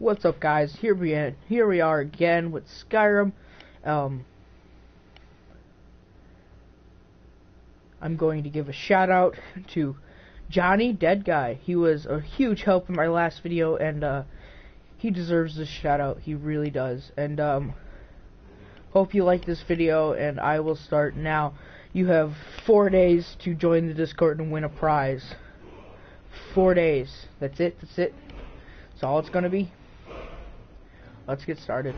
What's up, guys? Here we are again with Skyrim. I'm going to give a shout out to Johnny, Dead Guy. He was a huge help in my last video, and he deserves this shout out. He really does. And hope you like this video, and I will start now. You have 4 days to join the Discord and win a prize. 4 days. That's it. That's all it's gonna be. Let's get started.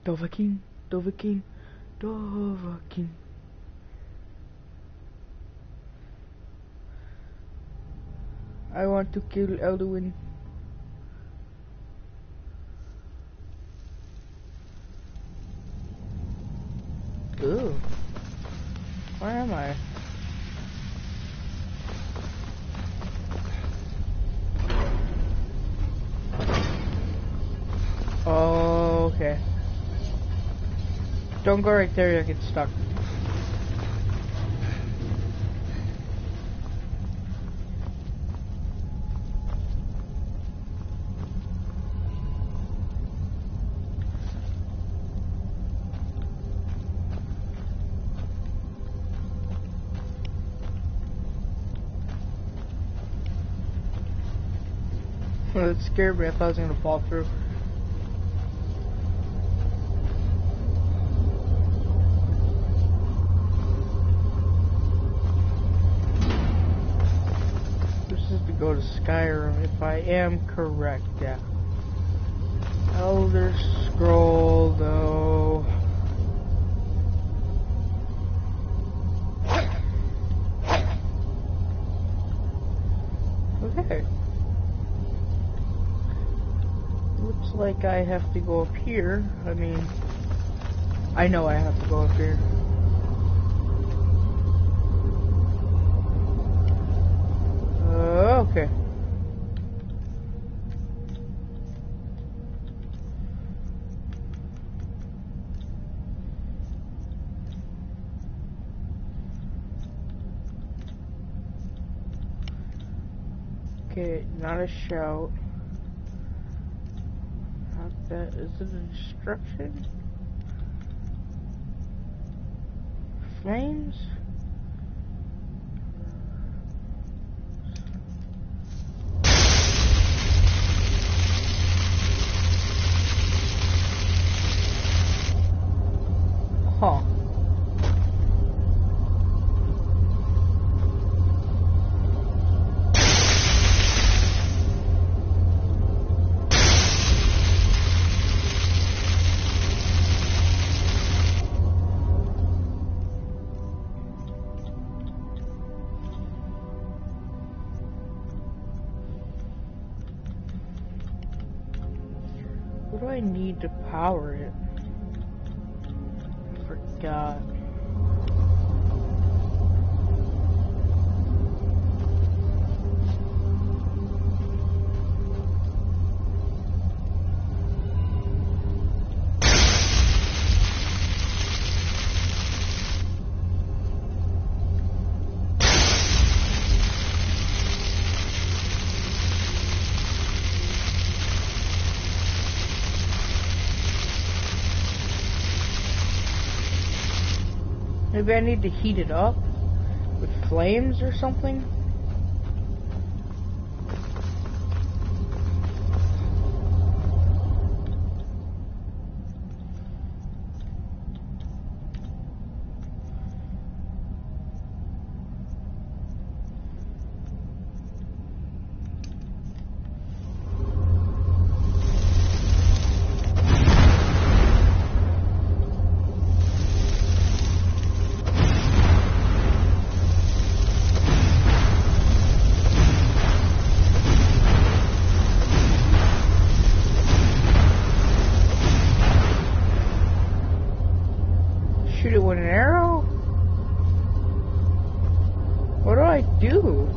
Dovahkiin, Dovahkiin, Dovahkiin. I want to kill Elduin. Ooh. Where am I? Oh, okay. Don't go right there, you'll get stuck. That scared me. I thought I was gonna fall through. This is to go to Skyrim, if I am correct. Yeah. Elder Scroll, though. Okay. Looks like I have to go up here. I mean, I know I have to go up here. Okay. Okay, not a shout. That is it a destruction? Flames? Huh. What do I need to power it? Forgot. Maybe I need to heat it up with flames or something? Shoot it with an arrow? What do I do?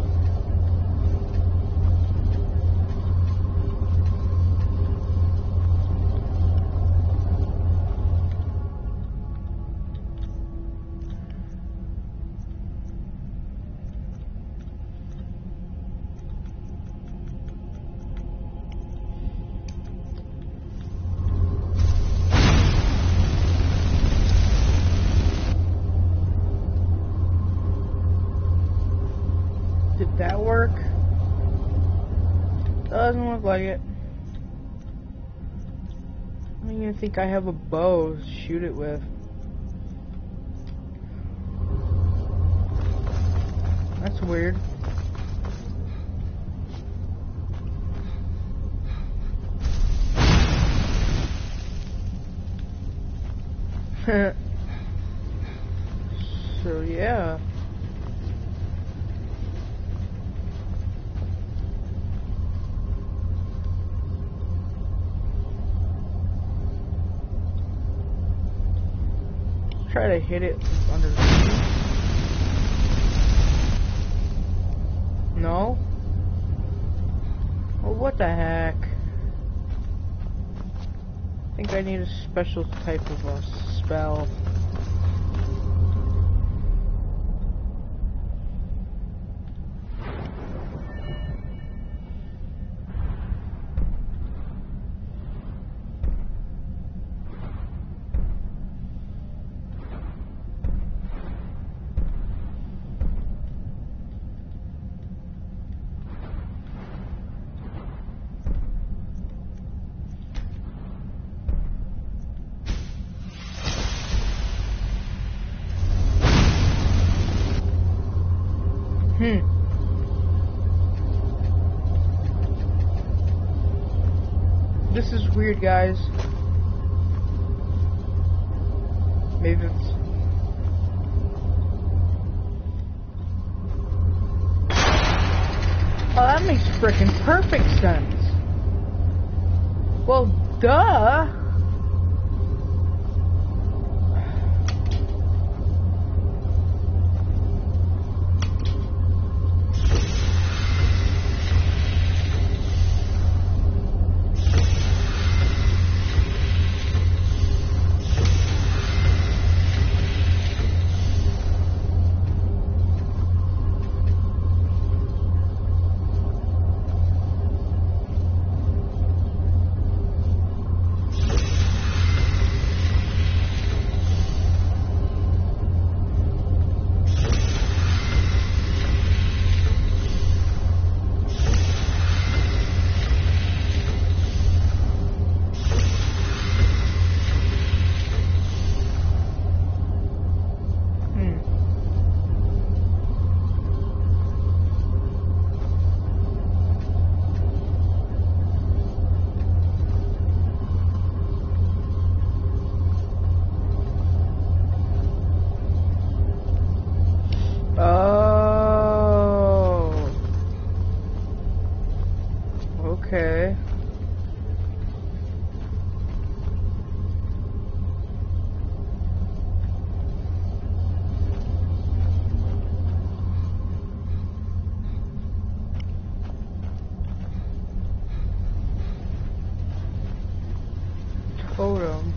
Did that work? Doesn't look like it. I don't even think I have a bow to shoot it with. That's weird. So yeah. Try to hit it under the feet. No? Well, what the heck? I think I need a special type of a spell. This is weird, guys. Maybe it's... Oh, that makes frickin' perfect sense. Well, duh. Okay. Totem.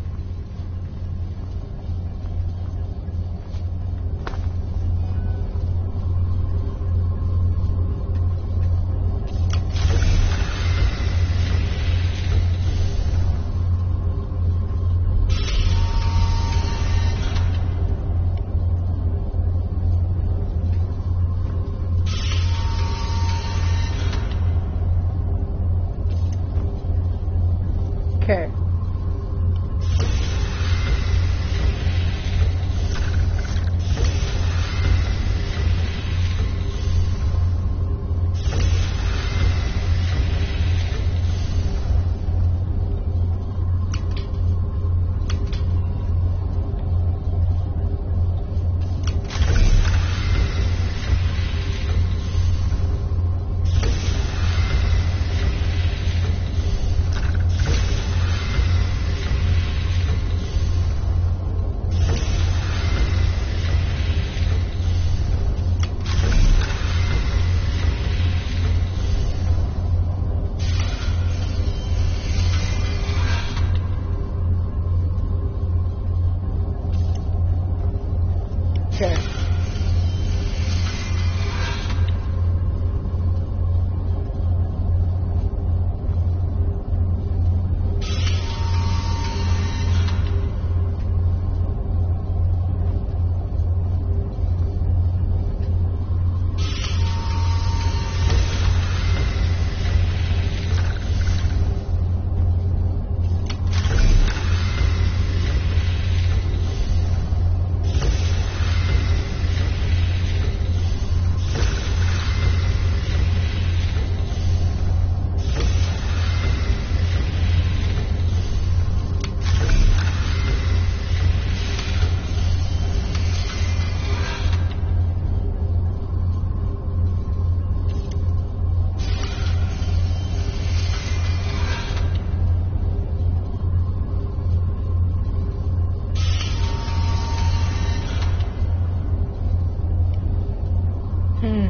Hmm.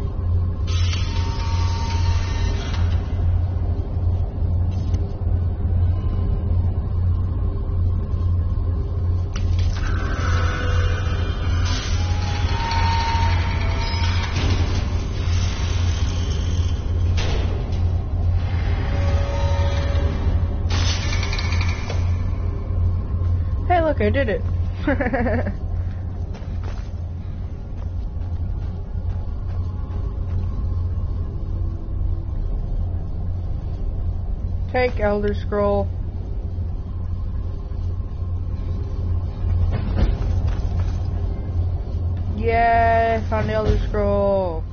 Hey, look, I did it. Take Elder Scroll. Yeah, found the Elder Scroll.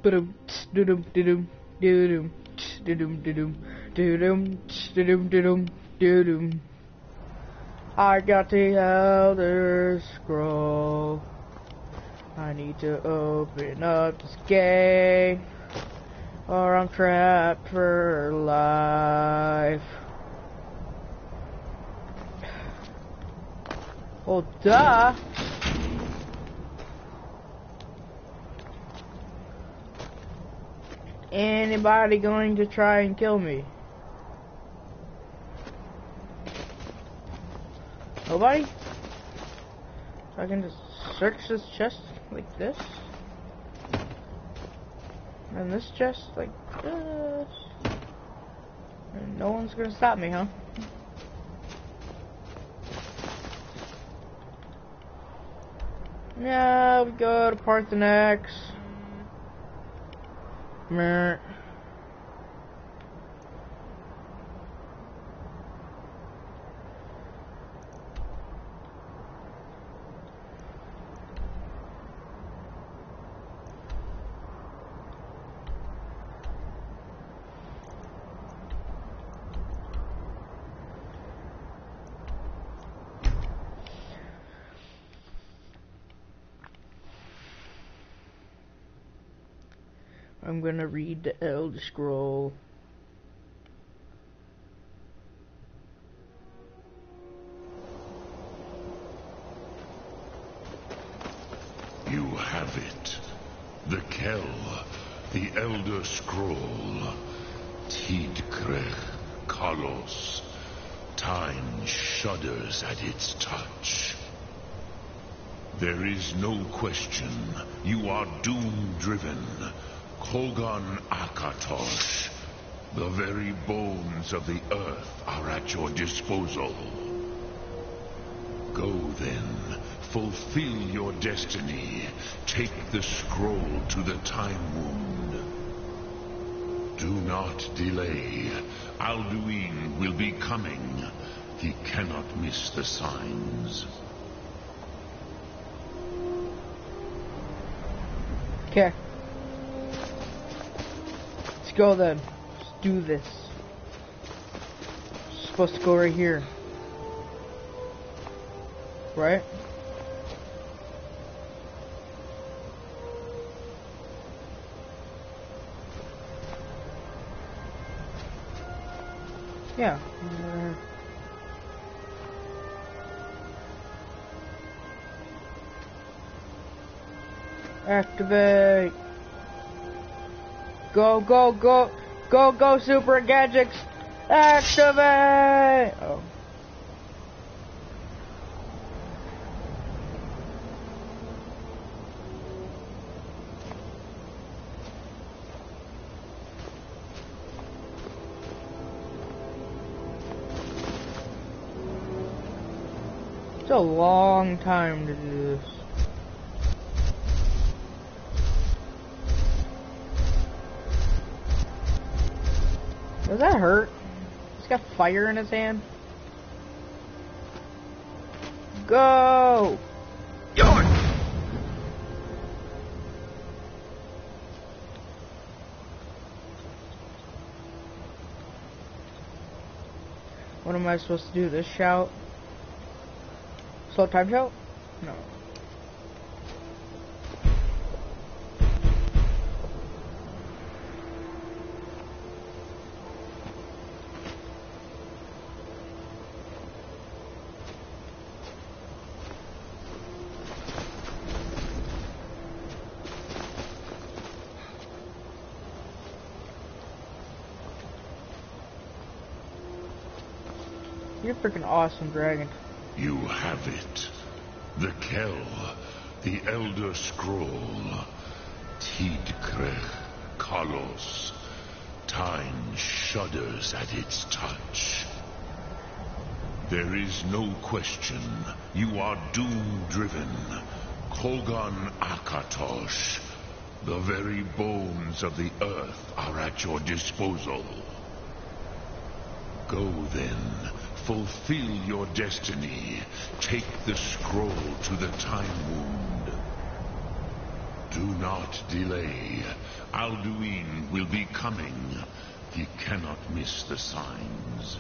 Doodum, doodum, doodum, doodum, doodum, doodum, doodum, doodum, doodum, doodum. I got the Elder Scroll. I need to open up this gate, or I'm trapped for life. Well, duh. Anybody going to try and kill me? Nobody? So I can just search this chest like this. And this chest like this. And no one's gonna stop me, huh? Now we go to Parthenax. Meh. I'm gonna read the Elder Scroll. You have it. The Kell, the Elder Scroll. Tidkrech Kalos. Time shudders at its touch. There is no question. You are doom-driven. Kogan Akatosh. The very bones of the earth are at your disposal. Go then. Fulfill your destiny. Take the scroll to the Time Wound. Do not delay. Alduin will be coming. He cannot miss the signs. Okay. Let's go then. Let's do this. It's supposed to go right here. Right? Yeah. Activate. Go, go, go. Go, go, Super Gadgets. Activate. Oh. It's a long time to do this. Does that hurt? He's got fire in his hand. Go! Yoink! What am I supposed to do? This shout? Slow time shout? No. You're a freaking awesome dragon. You have it. The Kell, the Elder Scroll. Tidkrech Kalos. Time shudders at its touch. There is no question. You are doom-driven. Kogan Akatosh. The very bones of the earth are at your disposal. Go then. Fulfill your destiny. Take the scroll to the Time Wound. Do not delay. Alduin will be coming. He cannot miss the signs.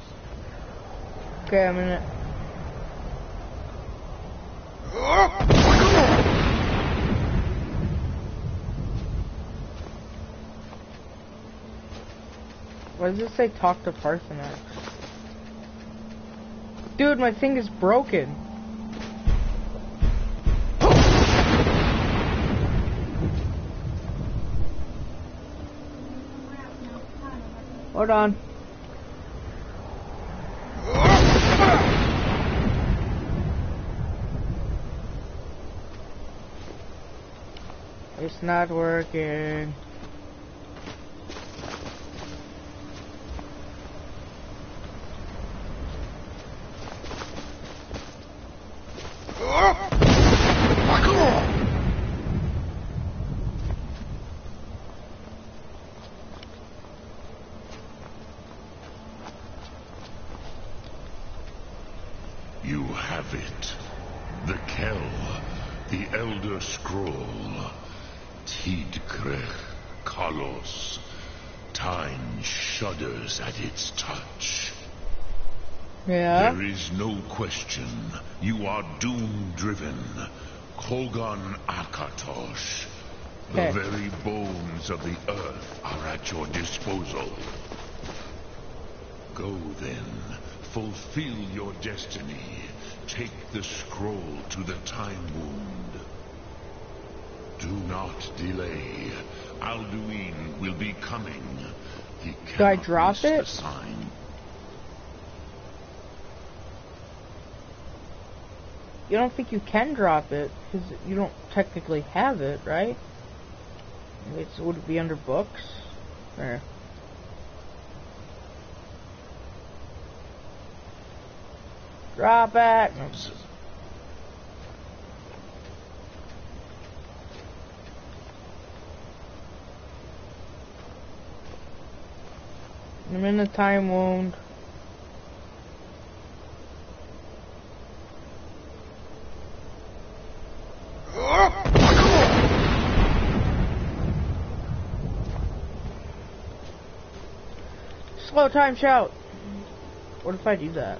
Okay, I'm in it. Why does it say talk to Parthenax? Dude, my thing is broken. Hold on. It's not working. You have it. The Kell, the Elder Scroll. Tidkrech Kalos. Time shudders at its touch. Yeah? There is no question. You are doom-driven. Kogan Akatosh. The Okay. very bones of the earth are at your disposal. Go then. Fulfill your destiny. Take the scroll to the Time Wound. Do not delay. Alduin will be coming. He Do I cannot drop miss it? the sign. You don't think you can drop it, because you don't technically have it, right? Wait, so would it be under books? There. Drop it! I'm in a Time Wound. Slow time shout. What if I do that?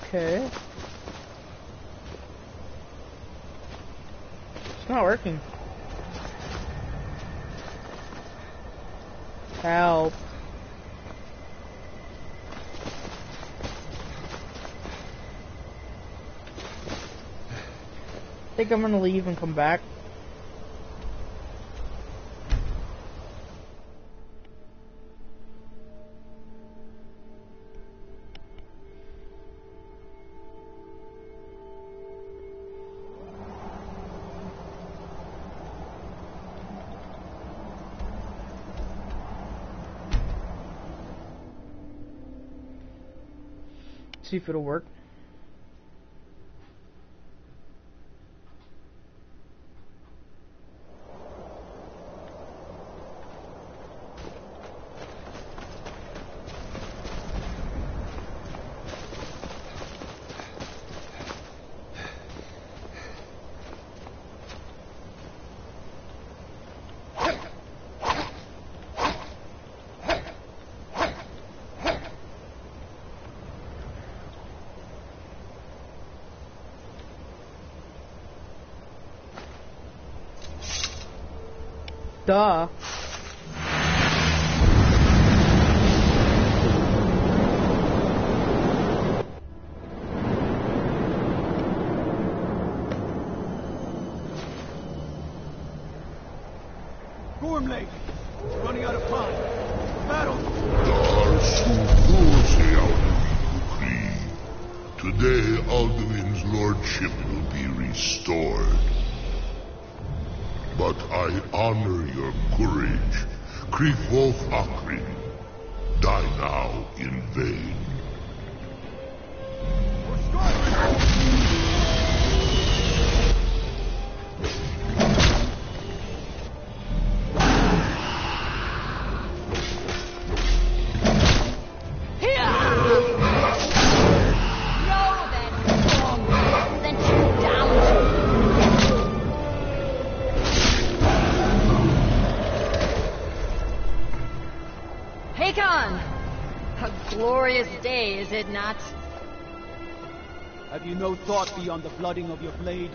Okay. It's not working. Help. I think I'm gonna leave and come back. See if it'll work. Duh. Gormlake! It's running out of time. Battle! Today, Alduin's lordship will be restored. But I honor your courage. Kriegwolf Akrin. Die now in vain. A glorious day, is it not? Have you no thought beyond the blooding of your blade?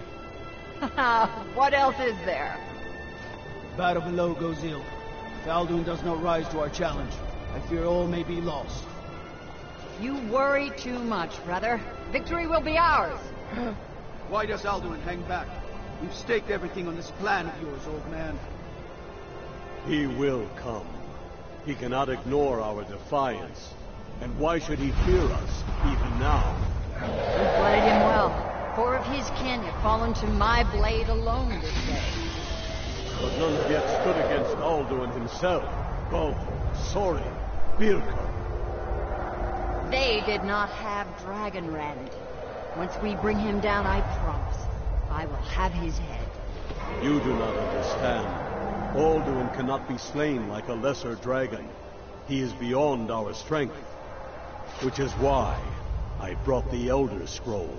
What else is there? Battle below goes ill. If Alduin does not rise to our challenge, I fear all may be lost. You worry too much, brother. Victory will be ours. Why does Alduin hang back? We've staked everything on this plan of yours, old man. He will come. He cannot ignore our defiance. And why should he fear us, even now? You played him well. 4 of his kin have fallen to my blade alone this day. But none have yet stood against Alduin himself. Bo, Sori, Birka. They did not have Dragonrend. Once we bring him down, I promise, I will have his head. You do not understand. Alduin cannot be slain like a lesser dragon. He is beyond our strength. Which is why I brought the Elder Scroll.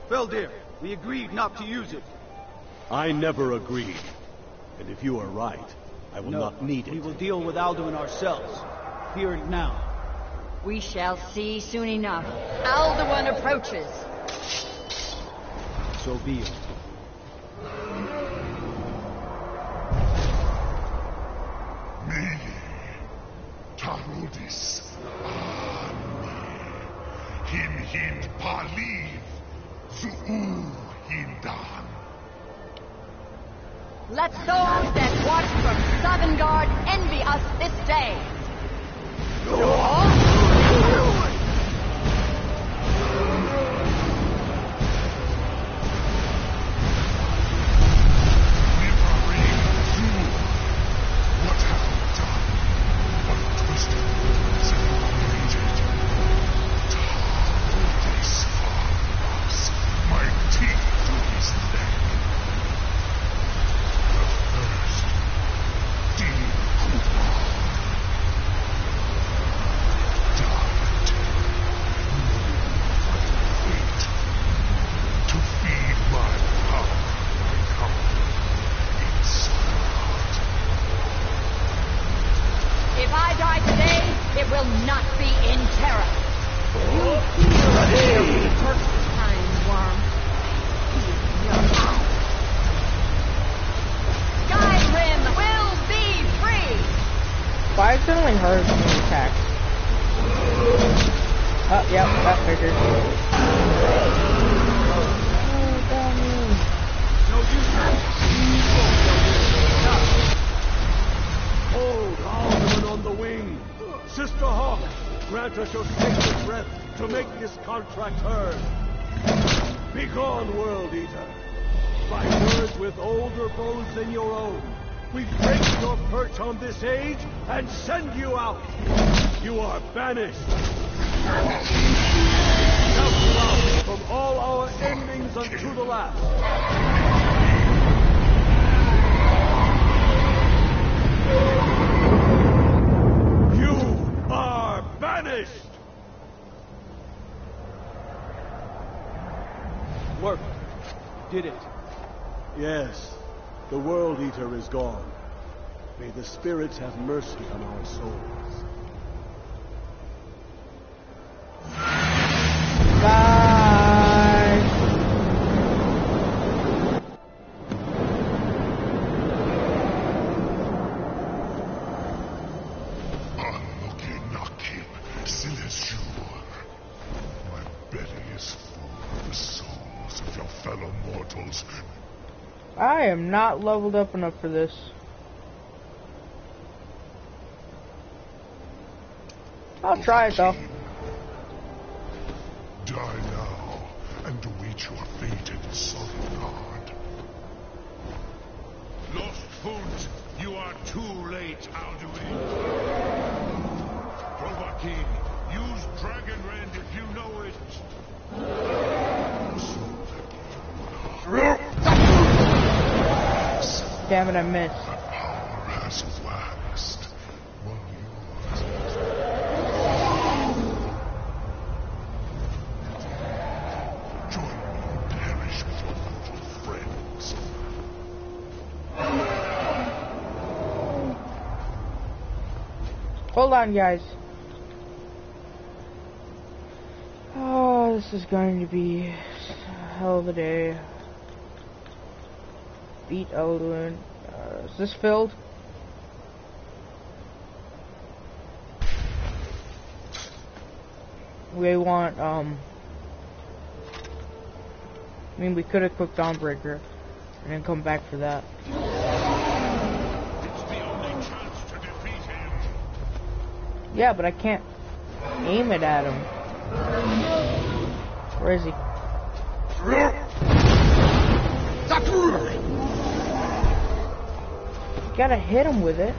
Feldir, we agreed not to use it. I never agreed. And if you are right, I will not need it. We will deal with Alduin ourselves. Fear it now. We shall see soon enough. Alduin approaches. So be it. Me, Tarudis, Him Paliv, Zuu Hindan. Let those that watch from Sovngarde envy us this day. Why is it only her being attacked? Oh, yep, that figured. Oh, dummy. No use. Hold Alduin on the wing. Sister Hawk, grant us your sacred breath to make this contract heard. Begone, World Eater. By words with older bows than your own, we break your perch on this age and send you out. You are banished. Shout loud from all our endings unto the last. You are banished. Work. Did it. Yes. The World Eater is gone. May the spirits have mercy on our souls. Bye. I am not leveled up enough for this. I'll try it though. Die now and await your fate in Solitude. Lost Foot, you are too late, Alduin. King, use Dragon Rend if you know it. Damn it, I missed. The power has waxed, while yours. Join me and perish with your mortal friends. Hold on, guys. Oh, this is going to be a hell of a day. Beat Alduin. Is this filled? We want, I mean, we could have cooked Dawnbreaker and then come back for that. It's the only chance to defeat him. Yeah, but I can't aim it at him. Where is he? You gotta hit him with it.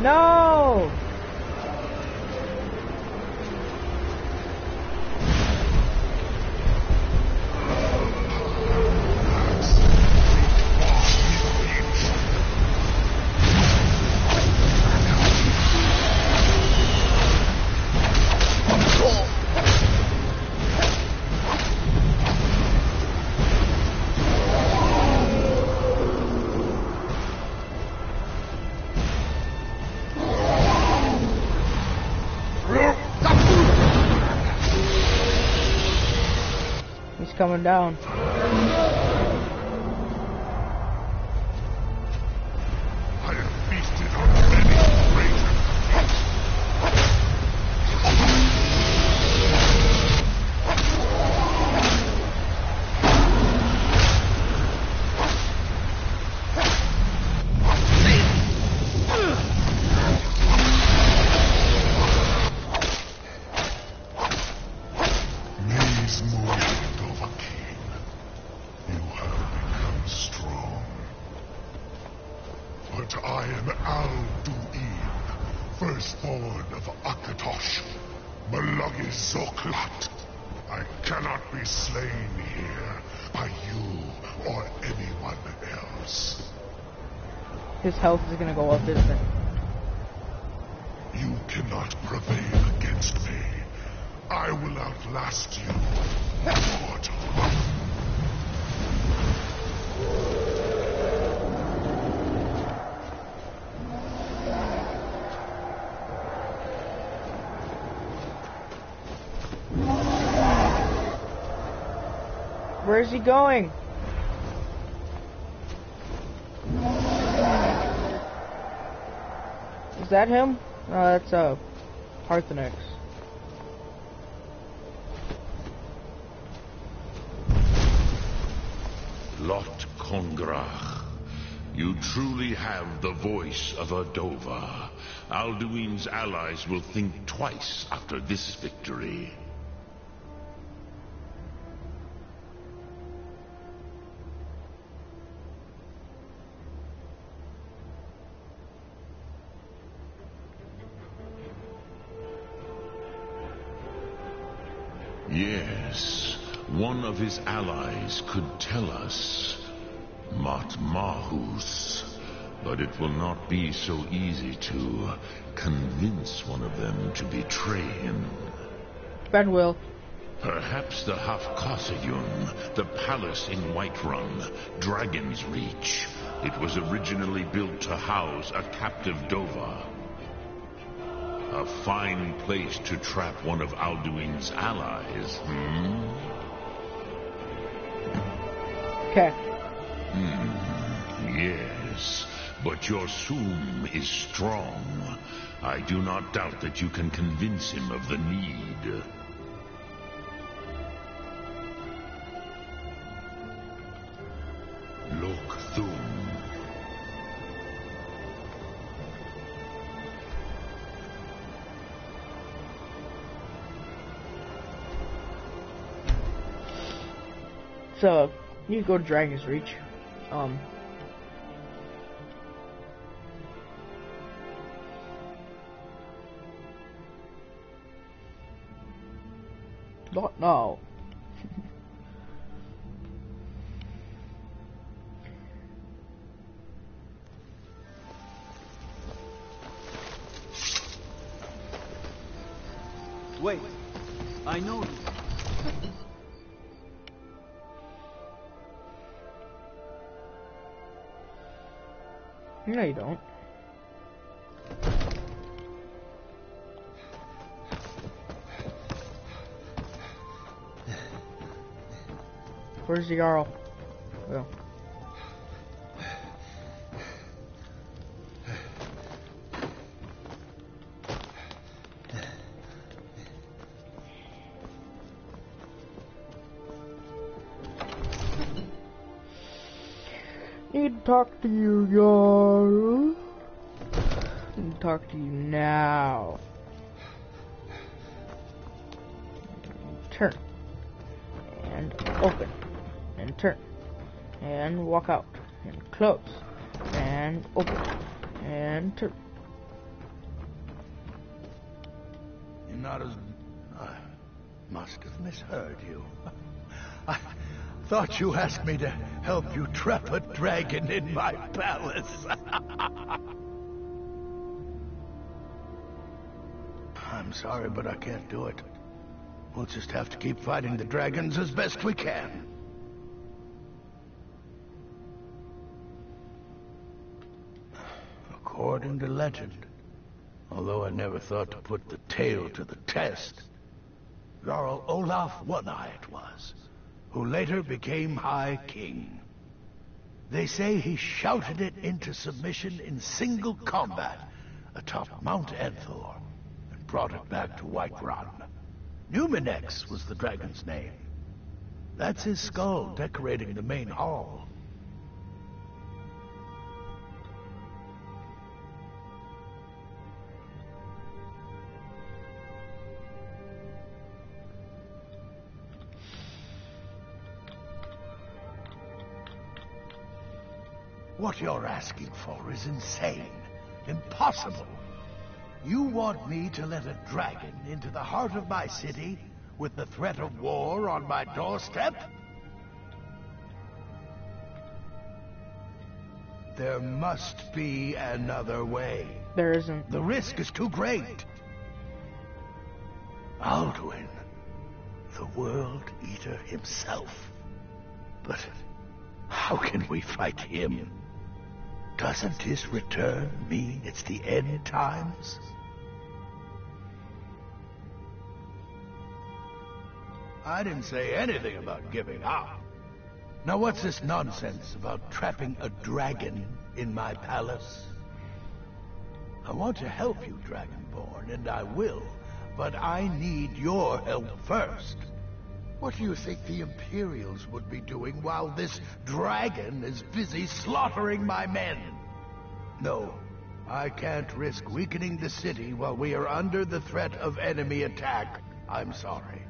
No! He's coming down. I have feasted on many great I am Alduin, firstborn of Akatosh, Malagis Zoklat. I cannot be slain here by you or anyone else. His health is gonna go up, isn't it? You cannot prevail against me. I will outlast you, mortal. Where's he going? Is that him? No, that's Parthenex. Lot Kongrach, you truly have the voice of a Dova. Alduin's allies will think twice after this victory. Yes, one of his allies could tell us. Matmahus. But it will not be so easy to convince one of them to betray him. Ben will. Perhaps the Hafkasayun, the palace in Whiterun, Dragon's Reach. It was originally built to house a captive Dova. A fine place to trap one of Alduin's allies, hmm? Okay. Yes, but your Soom is strong. I do not doubt that you can convince him of the need. Look, Thum. So, you go to Dragon's Reach. Not now. Wait, I know you. No, you don't. Where's the Jarl? Oh. Need to talk to you, Jarl. Need to talk to you now. Turn. And open. And turn. And walk out. And close. And open. And turn. You're not as... I must have misheard you. I thought you asked me to help you trap a dragon in my palace. I'm sorry, but I can't do it. We'll just have to keep fighting the dragons as best we can. According to legend, although I never thought to put the tale to the test, Jarl Olaf One-Eye it was, who later became High King. They say he shouted it into submission in single combat atop Mount Enthor and brought it back to Whiterun. Numinex was the dragon's name. That's his skull decorating the main hall. What you're asking for is insane. Impossible. You want me to let a dragon into the heart of my city with the threat of war on my doorstep? There must be another way. There isn't. The risk is too great. Alduin, the World Eater himself. But how can we fight him? Doesn't his return mean it's the end times? I didn't say anything about giving up. Now what's this nonsense about trapping a dragon in my palace? I want to help you, Dragonborn, and I will, but I need your help first. What do you think the Imperials would be doing while this dragon is busy slaughtering my men? No, I can't risk weakening the city while we are under the threat of enemy attack. I'm sorry.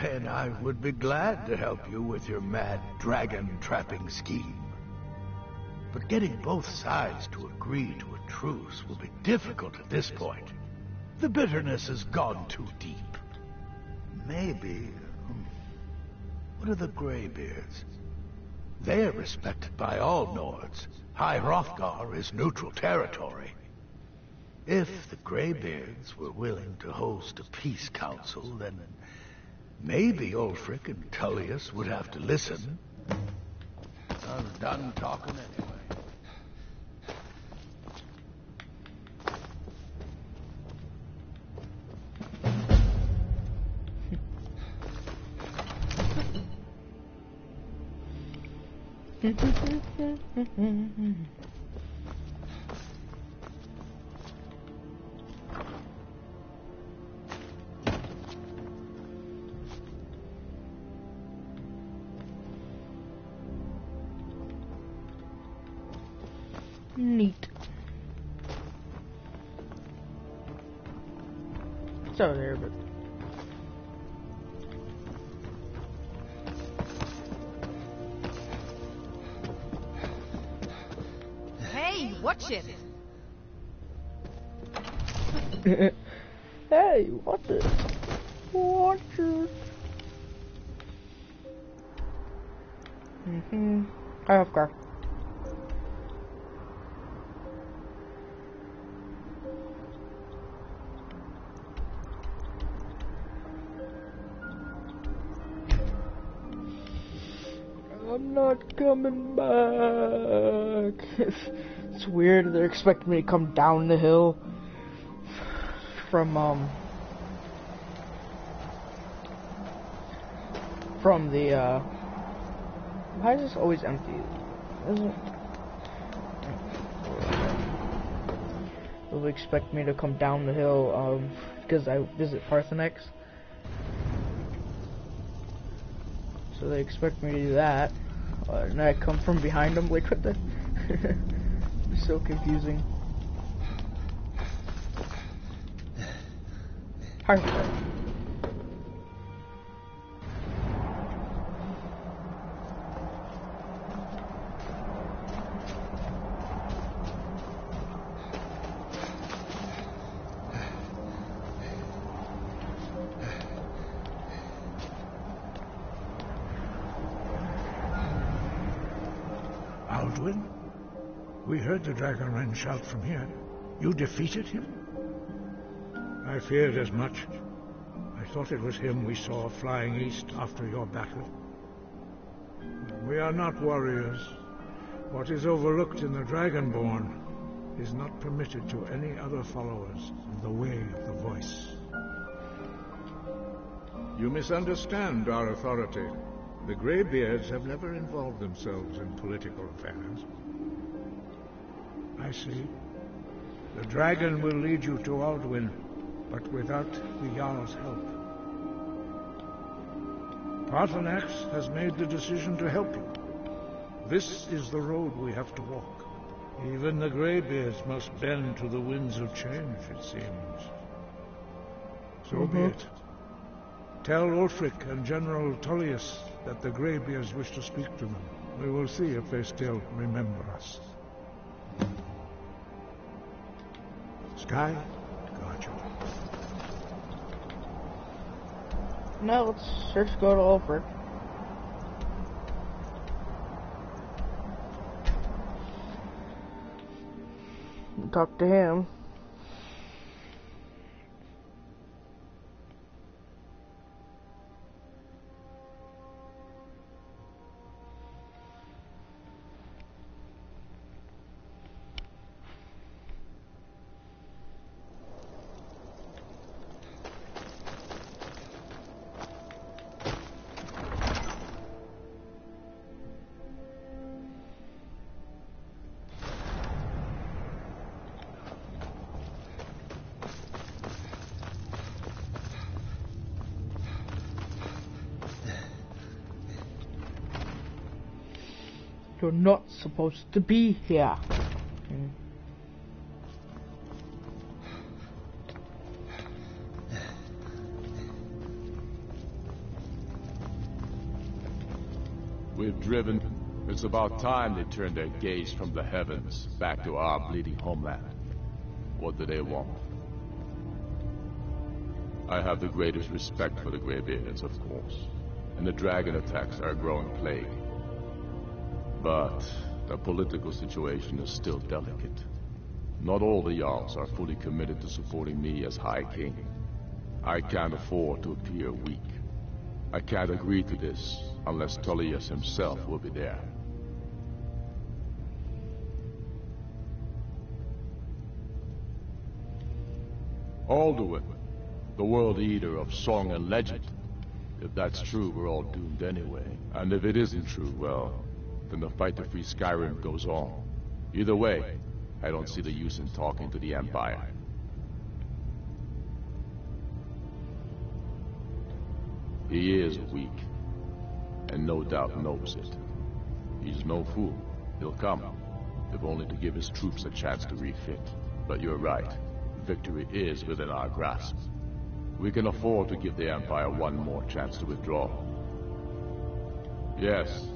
Then I would be glad to help you with your mad dragon trapping scheme. But getting both sides to agree to a truce will be difficult at this point. The bitterness has gone too deep. Maybe... what are the Greybeards? They are respected by all Nords. High Hrothgar is neutral territory. If the Greybeards were willing to host a peace council, then maybe Ulfric and Tullius would have to listen. I was done talking anyway. Neat. It's over there, but Hey, watch it! hey, watch it. Watch it. I have car. I'm not coming back. It's weird. They're expecting me to come down the hill from the why is this always empty? Isn't They'll expect me to come down the hill because I visit Parthenex. So they expect me to do that. And I come from behind them, like what the? It's so confusing. Perfect. Alduin? We heard the Dragonren shout from here. You defeated him? I feared as much. I thought it was him we saw flying east after your battle. We are not warriors. What is overlooked in the Dragonborn is not permitted to any other followers of the Way of the Voice. You misunderstand our authority. The Greybeards have never involved themselves in political affairs. I see. The dragon will lead you to Alduin, but without the Jarl's help. Parthenax has made the decision to help you. This is the road we have to walk. Even the Greybeards must bend to the winds of change, it seems. So be it. Tell Ulfric and General Tullius that the Greybeards wish to speak to them. We will see if they still remember us. Sky, guard you. Now let's just go to Ulfric. Talk to him. You're not supposed to be here. We've driven. It's about time they turned their gaze from the heavens back to our bleeding homeland. What do they want? I have the greatest respect for the Greybeards, of course, and the dragon attacks are a growing plague. But the political situation is still delicate. Not all the Jarls are fully committed to supporting me as High King. I can't afford to appear weak. I can't agree to this unless Tullius himself will be there. Alduin, the World Eater of song and legend. If that's true, we're all doomed anyway. And if it isn't true, well, then the fight to free Skyrim goes on. Either way, I don't see the use in talking to the Empire. He is weak, and no doubt knows it. He's no fool. He'll come, if only to give his troops a chance to refit. But you're right. Victory is within our grasp. We can afford to give the Empire one more chance to withdraw. Yes,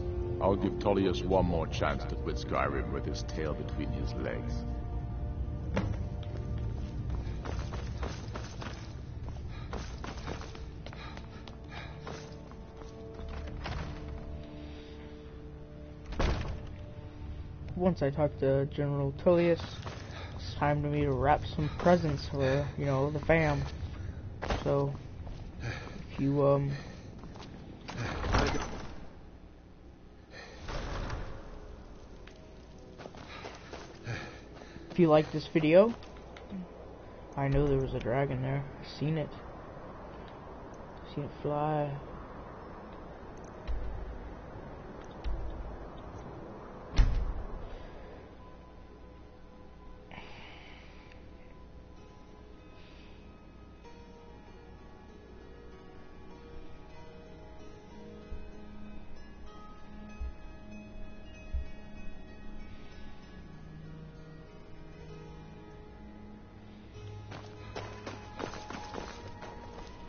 I'll give Tullius one more chance to quit Skyrim with his tail between his legs. Once I talk to General Tullius, it's time to me to wrap some presents for, you know, the fam. So, if you, if you like this video, I know there was a dragon there. I've seen it. I've seen it fly.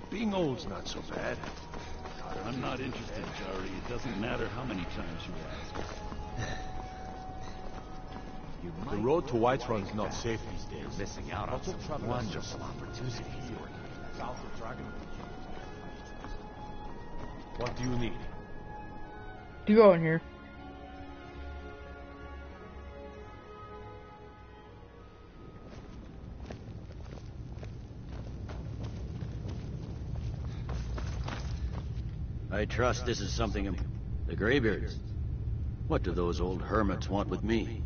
Being old's not so bad. I'm not interested, Jari. It doesn't matter how many times you ask. The road to Whiterun's not safe these days. Missing out on some wonderful opportunity. What do you need? You go in here. I trust this is something the Greybeards. What do those old hermits want with me?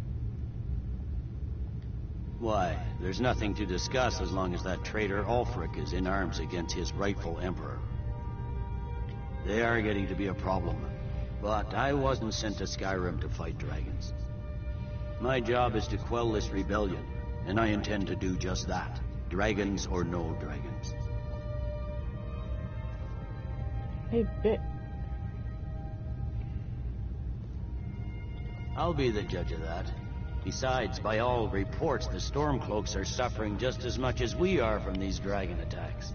Why, there's nothing to discuss as long as that traitor Ulfric is in arms against his rightful emperor. They are getting to be a problem, but I wasn't sent to Skyrim to fight dragons. My job is to quell this rebellion, and I intend to do just that, dragons or no dragons. Hey, bit. I'll be the judge of that. Besides, by all reports, the Stormcloaks are suffering just as much as we are from these dragon attacks.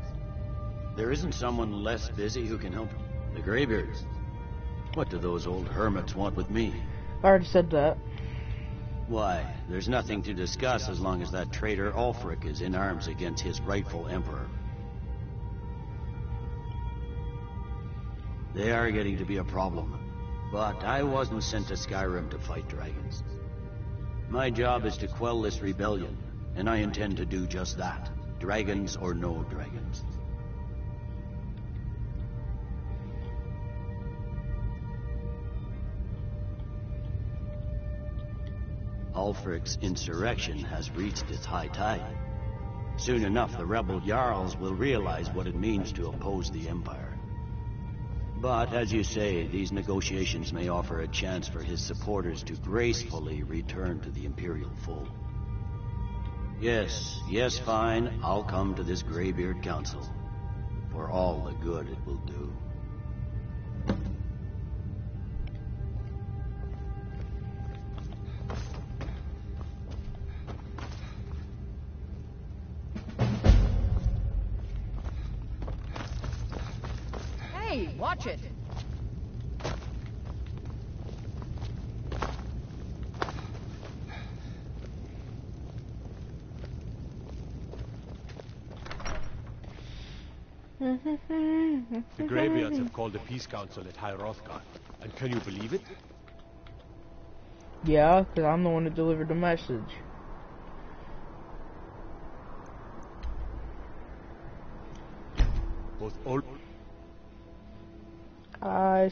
There isn't someone less busy who can help the Greybeards. What do those old hermits want with me? I already said that. Why, there's nothing to discuss as long as that traitor Ulfric is in arms against his rightful emperor. They are getting to be a problem, but I wasn't sent to Skyrim to fight dragons. My job is to quell this rebellion, and I intend to do just that, dragons or no dragons. Ulfric's insurrection has reached its high tide. Soon enough, the rebel Jarls will realize what it means to oppose the Empire. But, as you say, these negotiations may offer a chance for his supporters to gracefully return to the Imperial fold. Yes, fine, I'll come to this Greybeard Council, for all the good it will do. Hey, watch it! The Greybeards have called a peace council at High Hrothgar. And can you believe it? Yeah, because I'm the one that delivered the message. Both old... I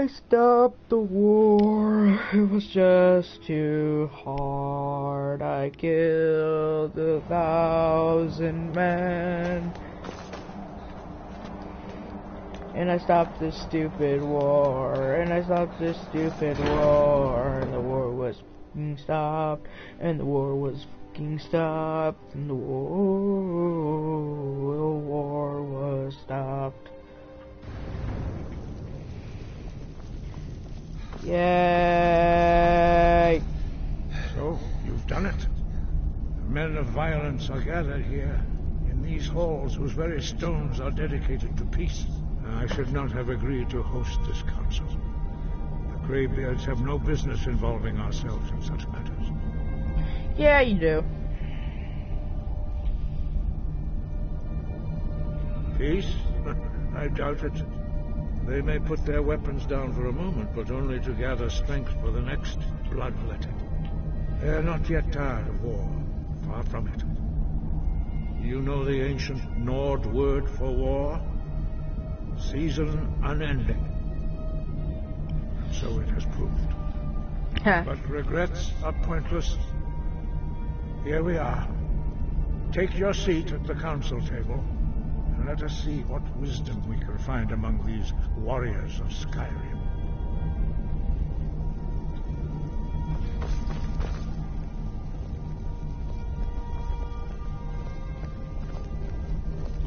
stopped the war. It was just too hard. I killed 1,000 men. And I stopped this stupid war. And I stopped this stupid war. And the war was fucking stopped. And the war was fucking stopped. And the war was stopped. Yay! So, you've done it. The men of violence are gathered here, in these halls whose very stones are dedicated to peace. I should not have agreed to host this council. The Greybeards have no business involving ourselves in such matters. Yeah, you do. Peace? I doubt it. They may put their weapons down for a moment, but only to gather strength for the next bloodletting. They are not yet tired of war. Far from it. You know the ancient Nord word for war? Season unending. So it has proved. But regrets are pointless. Here we are. Take your seat at the council table, and let us see what wisdom we can find among these warriors of Skyrim.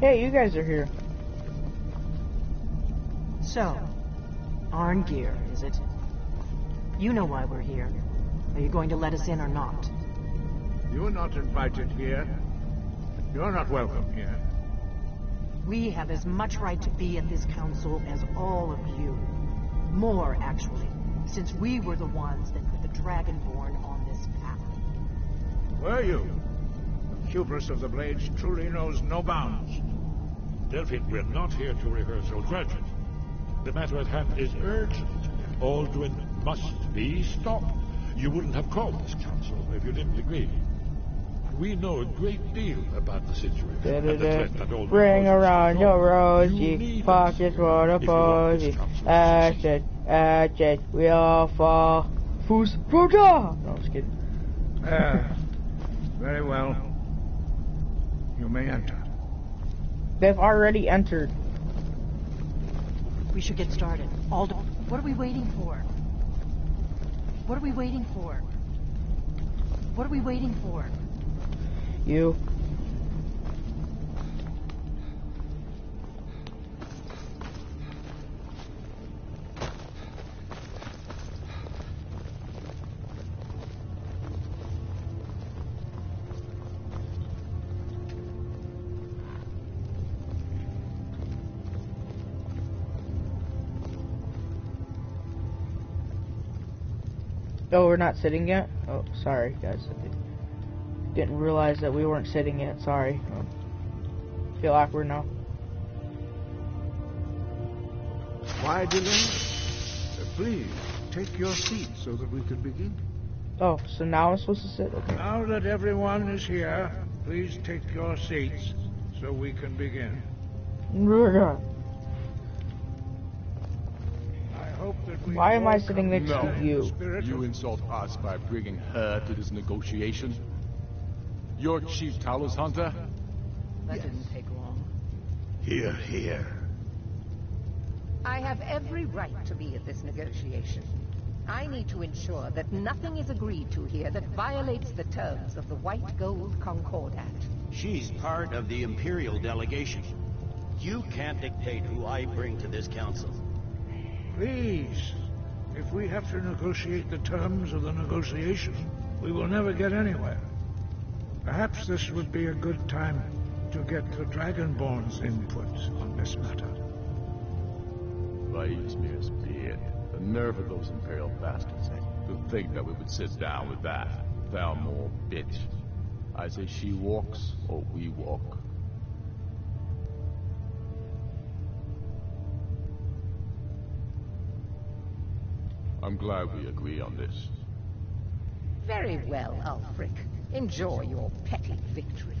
Hey, you guys are here. So, Arngeir, is it? You know why we're here. Are you going to let us in or not? You're not invited here. You're not welcome here. We have as much right to be at this council as all of you. More, actually, since we were the ones that put the Dragonborn on this path. Were you? The hubris of the Blades truly knows no bounds. Delphine, we're not here to rehearse old grudges. The matter at hand is urgent. Alduin must be stopped. You wouldn't have called this council if you didn't agree. We know a great deal about the situation. And the threat that Alduin Bring poses. around your rosy need pockets for the if you want this posy. council Ashes, we all fall. Fus Proja! No, I'm just kidding. Very well. You may enter. They've already entered. We should get started. Aldo, what are we waiting for? What are we waiting for? What are we waiting for? You. Oh, we're not sitting yet? Oh, sorry, guys. I didn't realize that we weren't sitting yet. Sorry. Feel awkward now. Why delay? Please, take your seat so that we can begin. Oh, so now I'm supposed to sit? Okay. Now that everyone is here, please take your seats so we can begin. Why am I sitting next to you? You insult us by bringing her to this negotiation? You're Chief Talos Hunter? That didn't take long. Hear, hear. I have every right to be at this negotiation. I need to ensure that nothing is agreed to here that violates the terms of the White Gold Concordat. She's part of the Imperial delegation. You can't dictate who I bring to this council. Please, if we have to negotiate the terms of the negotiation, we will never get anywhere. Perhaps this would be a good time to get the Dragonborn's input on this matter. Vaismir's beard. The nerve of those Imperial bastards. To think that we would sit down with that. Thalmor bitch. I say she walks, or we walk. I'm glad we agree on this. Very well, Ulfric. Enjoy your petty victory.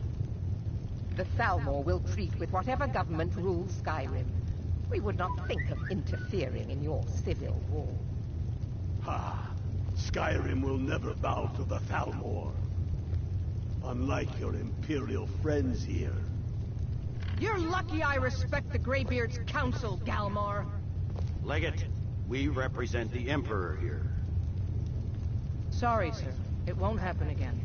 The Thalmor will treat with whatever government rules Skyrim. We would not think of interfering in your civil war. Ha! Skyrim will never bow to the Thalmor. Unlike your Imperial friends here. You're lucky I respect the Greybeard's counsel, Galmar. Legate, we represent the Emperor here. Sorry, sir. It won't happen again.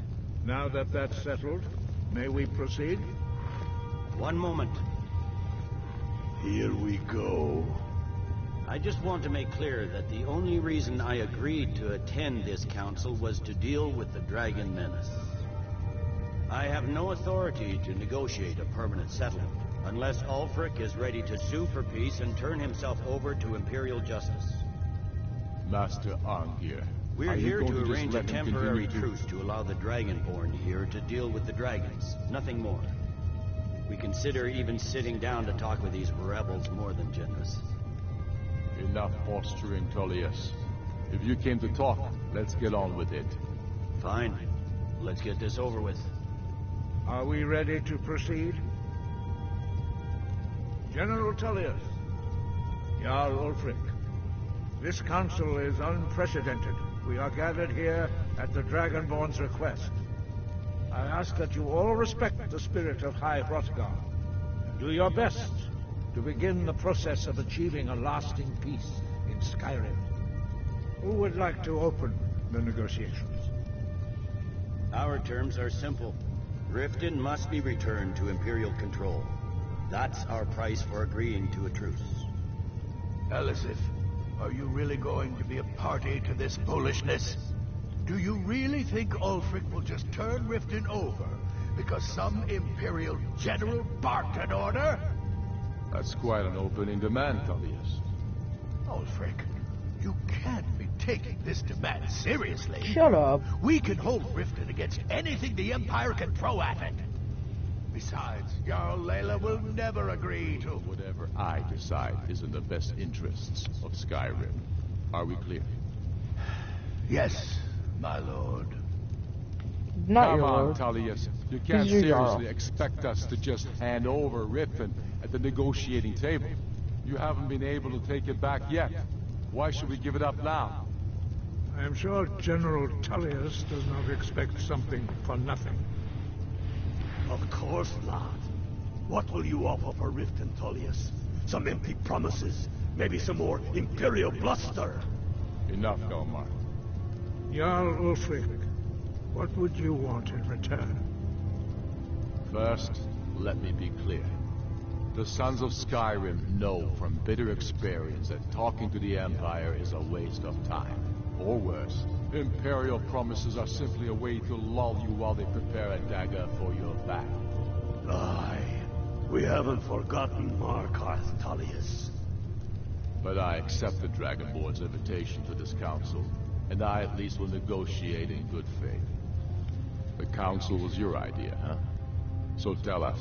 Now that that's settled, may we proceed? One moment. Here we go. I just want to make clear that the only reason I agreed to attend this council was to deal with the Dragon Menace. I have no authority to negotiate a permanent settlement, unless Ulfric is ready to sue for peace and turn himself over to Imperial justice. Master Arngir, We're here to arrange a temporary truce to allow the Dragonborn here to deal with the dragons, nothing more. We consider even sitting down to talk with these rebels more than generous. Enough posturing, Tullius. If you came to talk, let's get on with it. Fine. Let's get this over with. Are we ready to proceed? General Tullius, Jarl Ulfric, this council is unprecedented. We are gathered here at the Dragonborn's request. I ask that you all respect the spirit of High Hrothgar and do your best to begin the process of achieving a lasting peace in Skyrim. Who would like to open the negotiations? Our terms are simple. Riften must be returned to Imperial control. That's our price for agreeing to a truce. Elisif, are you really going to be a party to this foolishness? Do you really think Ulfric will just turn Riften over because some Imperial general barked an order? That's quite an opening demand, Tullius. Ulfric, you can't be taking this demand seriously. Shut up. We can hold Riften against anything the Empire can throw at it. Besides, Jarl Layla will never agree to... Whatever I decide is in the best interests of Skyrim. Are we clear? Yes, my lord. Not Come your on, lord. Tullius. You can't He's your jarl. seriously expect us to just hand over Riften at the negotiating table. You haven't been able to take it back yet. Why should we give it up now? I am sure General Tullius does not expect something for nothing. Of course not. What will you offer for Riften, Tullius? Some empty promises? Maybe some more Imperial bluster? Enough, Galmar. Jarl Ulfric, what would you want in return? First, let me be clear. The Sons of Skyrim know from bitter experience that talking to the Empire is a waste of time. Or worse, Imperial promises are simply a way to lull you while they prepare a dagger for your back. Aye. We haven't forgotten Markarth, Tullius. But I accept the Dragonborn's invitation to this council, and I at least will negotiate in good faith. The council was your idea, huh? So tell us,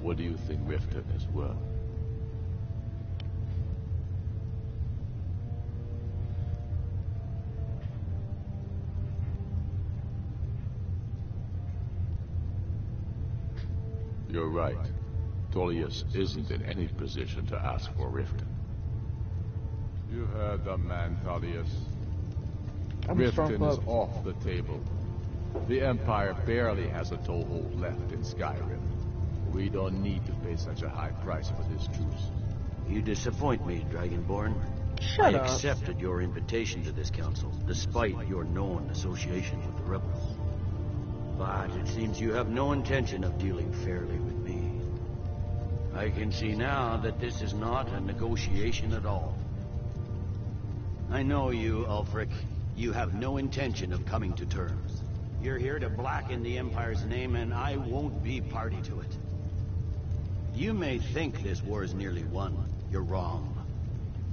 what do you think Riften is worth? You're right. Tullius isn't in any position to ask for Riften. You heard the man, Tullius. Riften is off the table. The Empire barely has a toehold left in Skyrim. We don't need to pay such a high price for this truce. You disappoint me, Dragonborn. Shut up. I accepted your invitation to this council, despite your known association with the rebels. But it seems you have no intention of dealing fairly with me. I can see now that this is not a negotiation at all. I know you, Ulfric. You have no intention of coming to terms. You're here to blacken the Empire's name, and I won't be party to it. You may think this war is nearly won. You're wrong.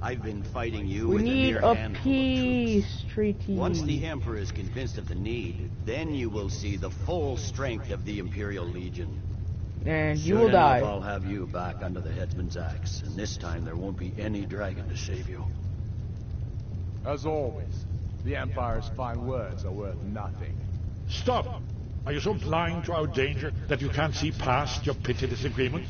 I've been fighting you We with need a mere a handful peace of troops. treaty. Once the Emperor is convinced of the need, then you will see the full strength of the Imperial Legion. And you Soon will enough, die. I'll have you back under the headsman's axe, and this time there won't be any dragon to save you. As always, the Empire's fine words are worth nothing. Stop! Are you so blind to our danger that you can't see past your petty disagreement?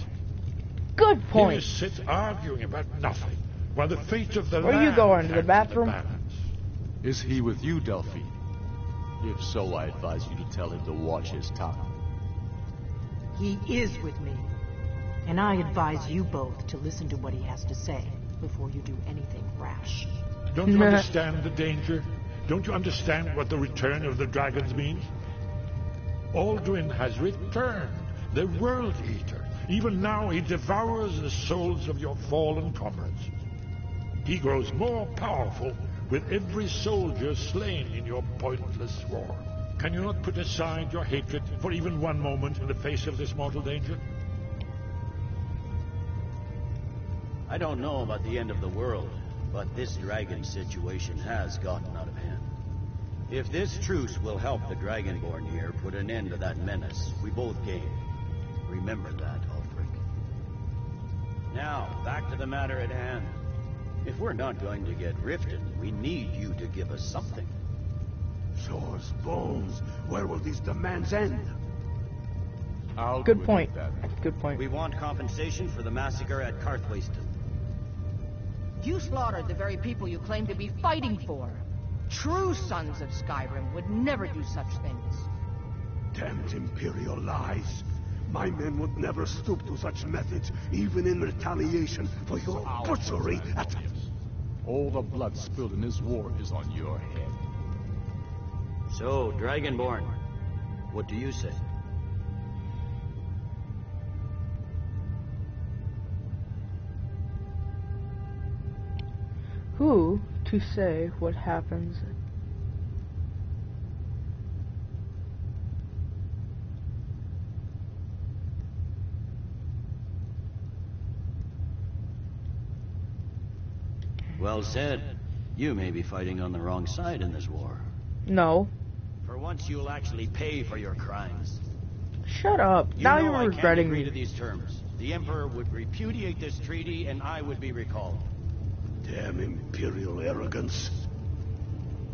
Good Here you point. sit arguing about nothing, while the fate of the Where are you land going, to the hangs in bathroom? balance. Is he with you, Delphine? If so, I advise you to tell him to watch his tongue. He is with me. And I advise you both to listen to what he has to say before you do anything rash. Don't you understand the danger? Don't you understand what the return of the dragons means? Alduin has returned, the World Eater. Even now he devours the souls of your fallen comrades. He grows more powerful with every soldier slain in your pointless war. Can you not put aside your hatred for even one moment in the face of this mortal danger? I don't know about the end of the world, but this dragon situation has gotten out of hand. If this truce will help the Dragonborn here put an end to that menace, we both gain. Remember that, Ulfric. Now, back to the matter at hand. If we're not going to get Riften, we need you to give us something. Swords, bones, where will these demands end? Good point. Good point. We want compensation for the massacre at Karthwasten. You slaughtered the very people you claim to be fighting for. True sons of Skyrim would never do such things. Damned Imperial lies. My men would never stoop to such methods, even in retaliation for your butchery at... All the blood spilled in this war is on your head. So, Dragonborn, what do you say? Who to say what happens? Well said. You may be fighting on the wrong side in this war. No. For once, you'll actually pay for your crimes. Shut up. Now you're regretting I can't agree me. to these terms. The Emperor would repudiate this treaty, and I would be recalled. Damn Imperial arrogance.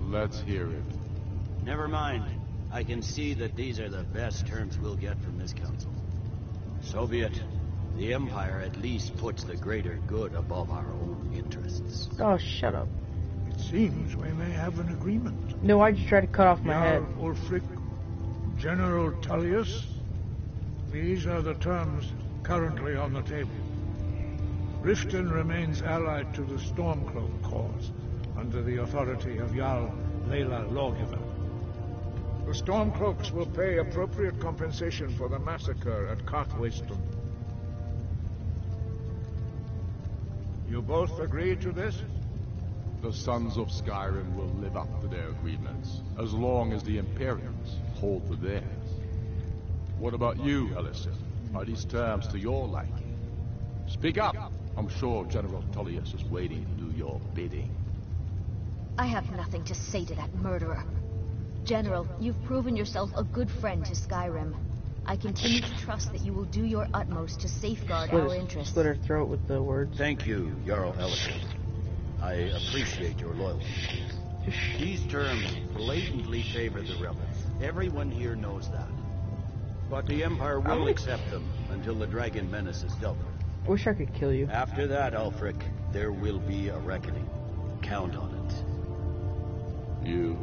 Let's hear it. Never mind. I can see that these are the best terms we'll get from this council. So be it. The Empire at least puts the greater good above our own interests. Oh, shut up. It seems we may have an agreement. No, why'd you try to cut off my head? Ulfric, General Tullius, these are the terms currently on the table. Riften remains allied to the Stormcloak cause, under the authority of Jarl Layla Lawgiver. The Stormcloaks will pay appropriate compensation for the massacre at Karthwasten. You both agree to this? The Sons of Skyrim will live up to their agreements, as long as the Imperials hold to theirs. What about you, Ellison? Are these terms to your liking? Speak up! I'm sure General Tullius is waiting to do your bidding. I have nothing to say to that murderer. General, you've proven yourself a good friend to Skyrim. I continue to trust that you will do your utmost to safeguard our interests. Split her throat with the words. Thank you, Jarl Ellison. I appreciate your loyalty. These terms blatantly favor the rebels. Everyone here knows that. But the Empire will accept them until the dragon menace is dealt with. I wish I could kill you. After that, Ulfric, there will be a reckoning. Count on it. You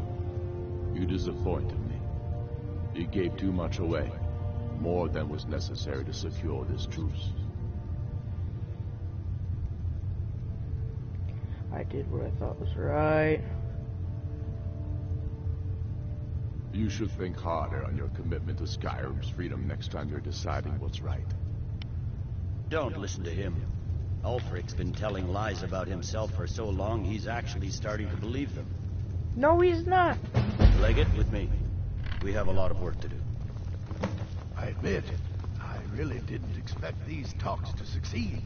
disappointed me. You gave too much away. More than was necessary to secure this truce. I did what I thought was right. You should think harder on your commitment to Skyrim's freedom next time you're deciding what's right. Don't listen to him. Ulfric's been telling lies about himself for so long, he's actually starting to believe them. No, he's not. Leggett, with me. We have a lot of work to do. I admit, I really didn't expect these talks to succeed.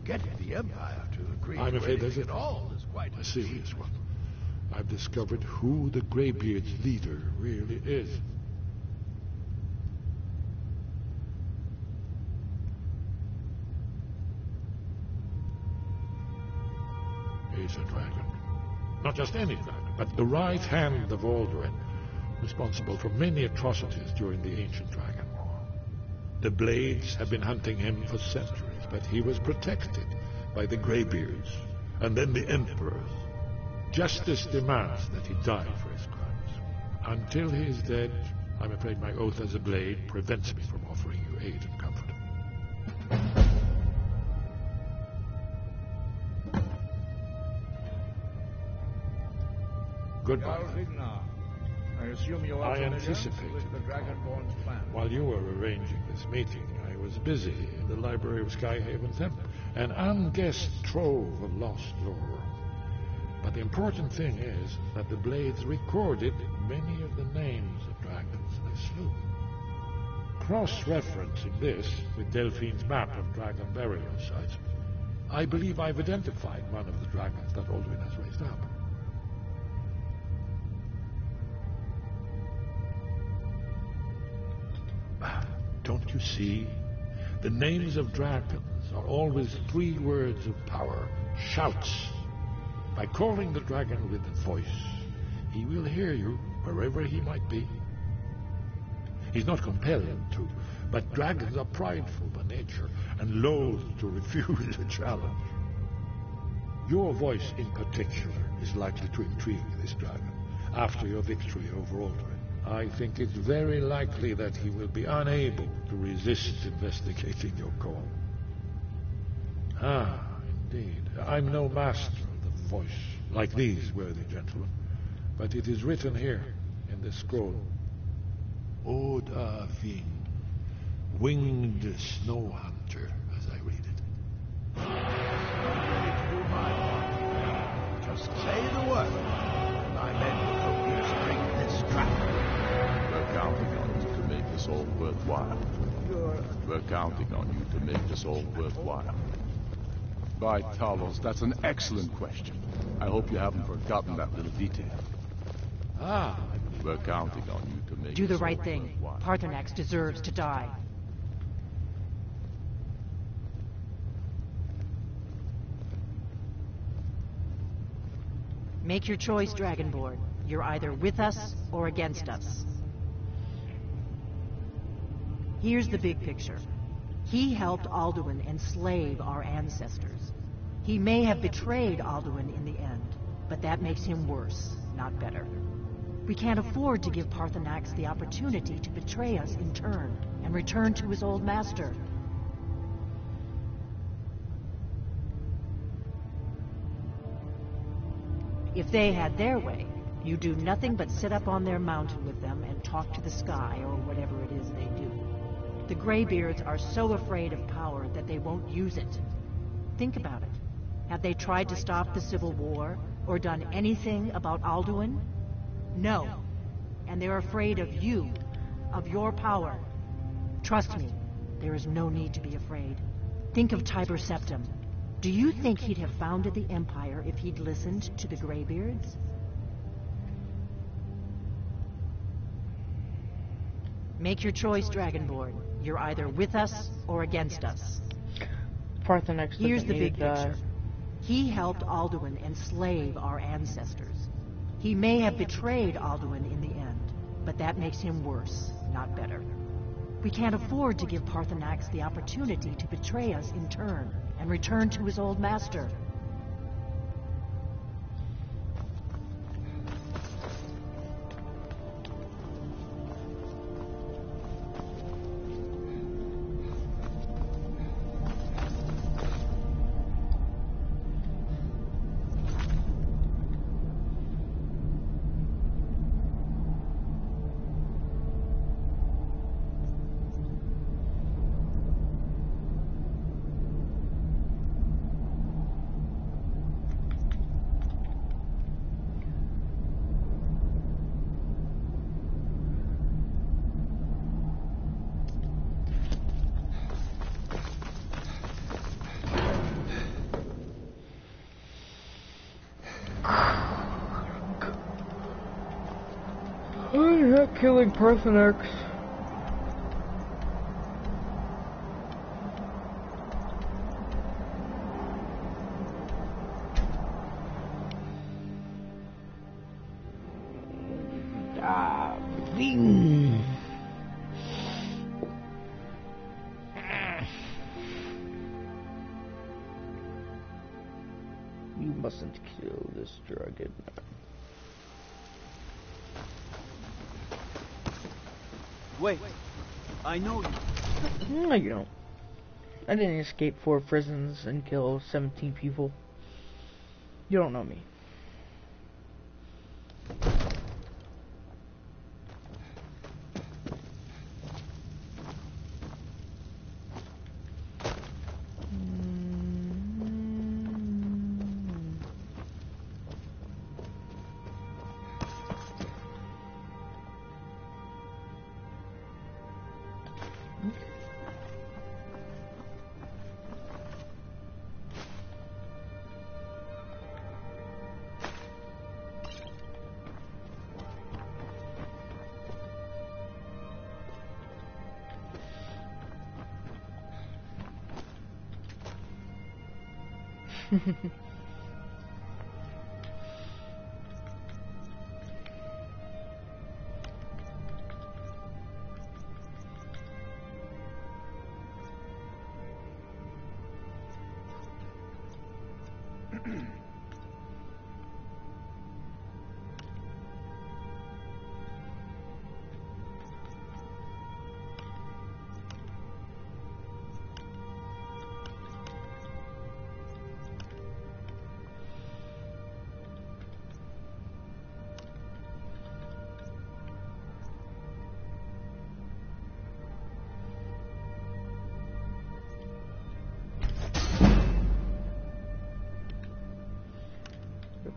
Getting the Empire to agree I'm afraid to there's anything at all is quite a serious one. I've discovered who the Greybeard's leader really is. He's a dragon. Not just any dragon, but the right hand of Alduin, responsible for many atrocities during the Ancient Dragon War. The Blades have been hunting him for centuries, but he was protected by the Greybeards, and then the Emperors. Justice demands that he die for his crimes. Until he is dead, I'm afraid my oath as a Blade prevents me from offering you aid and comfort. Goodbye. I assume you are I familiar anticipated with the Dragonborn's plan. While you were arranging this meeting, I was busy in the library of Skyhaven Temple, an unguessed trove of lost lore. But the important thing is that the blades recorded many of the names of dragons they slew. Cross-referencing this with Delphine's map of dragon burial sites, I believe I've identified one of the dragons that Alduin has raised up. Don't you see? The names of dragons are always 3 words of power, shouts. By calling the dragon with the voice, he will hear you wherever he might be. He's not compelled to, but dragons are prideful by nature and loath to refuse a challenge. Your voice in particular is likely to intrigue this dragon after your victory over Alduin. I think it's very likely that he will be unable to resist investigating your call. Ah, indeed. I'm no master of the voice, like these worthy gentlemen, but it is written here in this scroll. Oda Ving, winged snow hunter, as I read it. I'm ready to do my part. Just say the word, and my men will help you string this trap. We're counting on you to make this all worthwhile. We're counting on you to make this all worthwhile. By Talos, that's an excellent question. I hope you haven't forgotten that little detail. Ah, we're counting on you to make Do the right thing. Parthenax deserves to die. Make your choice, Dragonborn. You're either with us or against us. Here's the big picture. He helped Alduin enslave our ancestors. He may have betrayed Alduin in the end, but that makes him worse, not better. We can't afford to give Parthenax the opportunity to betray us in turn and return to his old master. If they had their way, you do nothing but sit up on their mountain with them and talk to the sky or whatever it is they do. The Greybeards are so afraid of power that they won't use it. Think about it. Have they tried to stop the Civil War or done anything about Alduin? No. And they're afraid of you, of your power. Trust me, there is no need to be afraid. Think of Tiber Septim. Do you think he'd have founded the Empire if he'd listened to the Greybeards? Make your choice, Dragonborn. You're either with us or against us. Parthenax Here's the doesn't big need to die. picture. He helped Alduin enslave our ancestors. He may have betrayed Alduin in the end, but that makes him worse, not better. We can't afford to give Parthenax the opportunity to betray us in turn and return to his old master. I'm not killing Parthenax. Ving. You mustn't kill this dragon. Wait, I know you. No, you don't. I didn't escape 4 prisons and kill 17 people. You don't know me.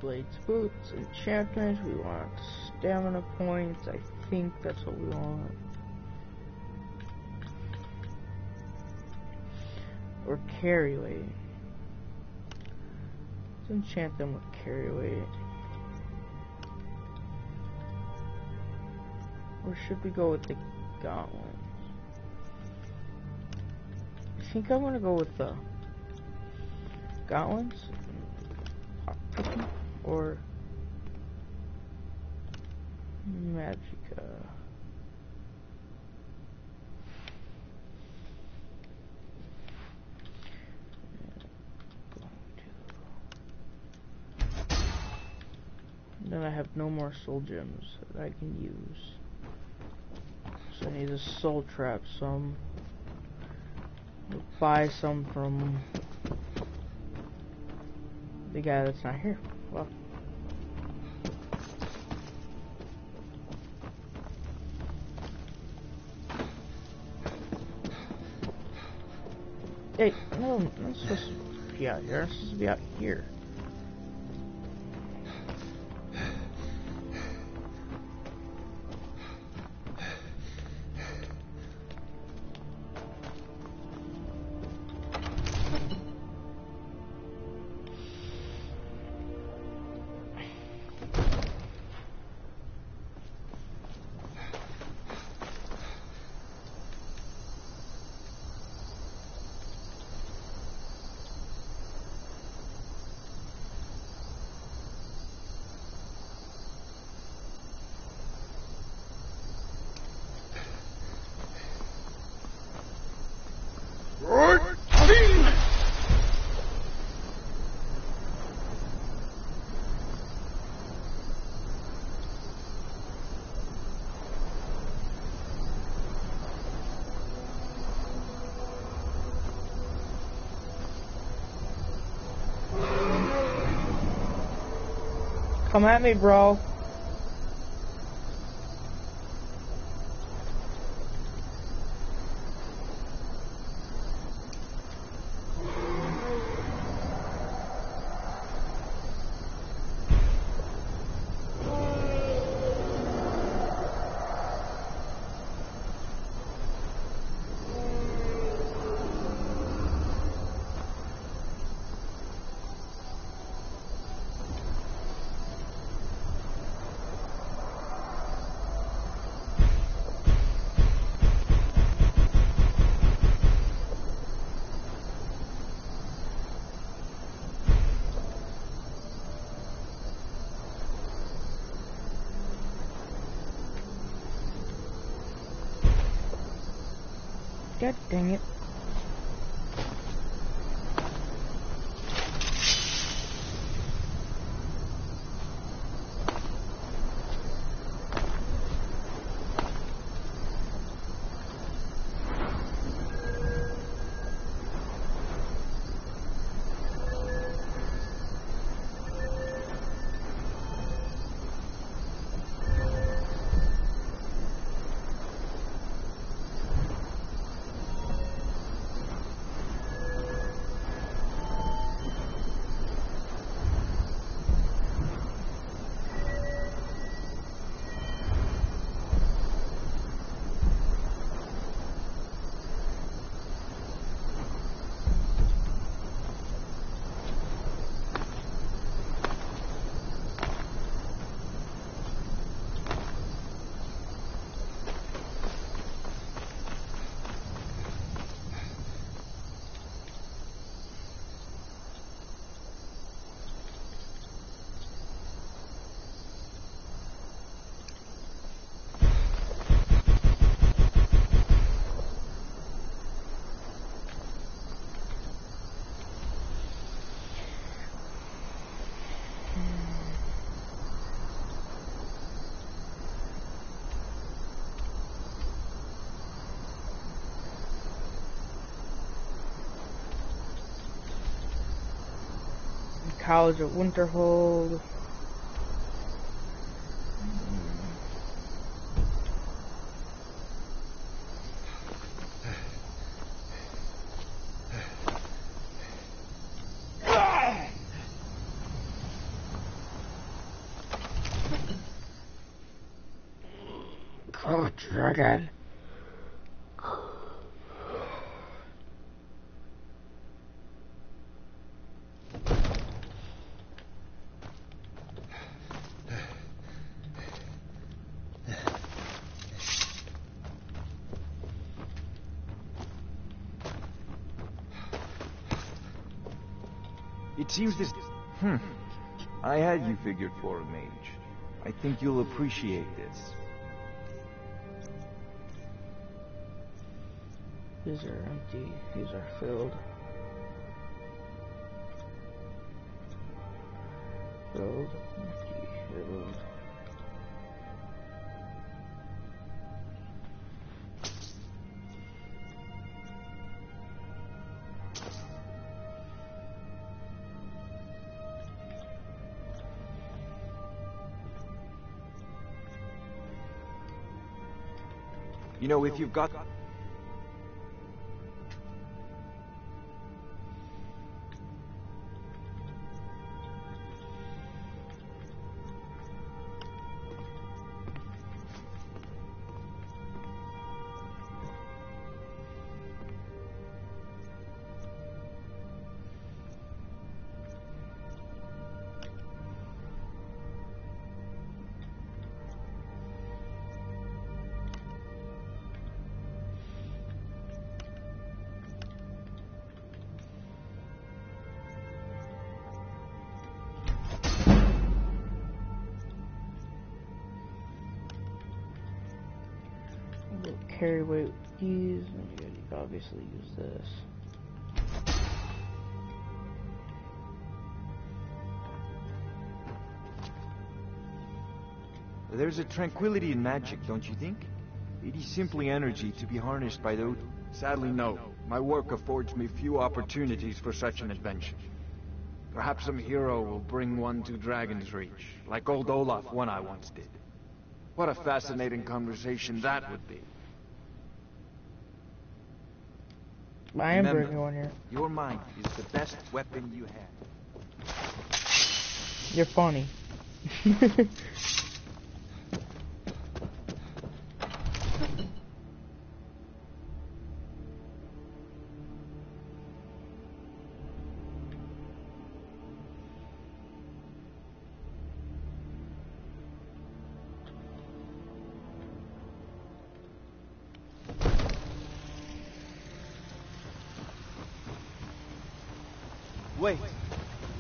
Blades, boots, enchantments. We want stamina points. I think that's what we want. Or carry weight. Let's enchant them with carry weight. Or should we go with the gauntlets? I think I'm gonna go with the gauntlets. Or Magica. Then I have no more soul gems that I can use. So I need to soul trap some. Buy some from the guy that's not here. Well. Hey, no, I'm not supposed to be out here. I'm supposed to be out here. Come at me, bro. God dang it. College of Winterhold. Oh, dragon. It seems this... I had you figured for a mage. I think you'll appreciate this. These are empty. These are filled. Filled. Empty. Filled. You know, if you've got... Carry weight with ease, and you obviously use this. There's a tranquility in magic, don't you think? It is simply energy to be harnessed by those... Sadly, no. My work affords me few opportunities for such an adventure. Perhaps some hero will bring one to Dragon's Reach, like old Olaf one I once did. What a fascinating conversation that would be. I am bringing one here. Your mind is the best weapon you have. You're funny. Wait,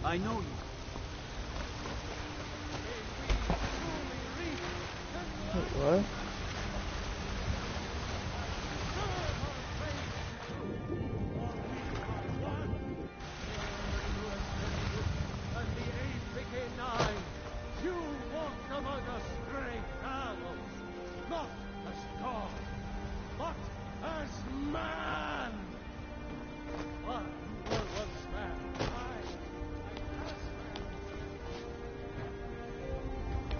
I know you. Wait, what? You walked among us great animals, not as God, but as man. But you were once man.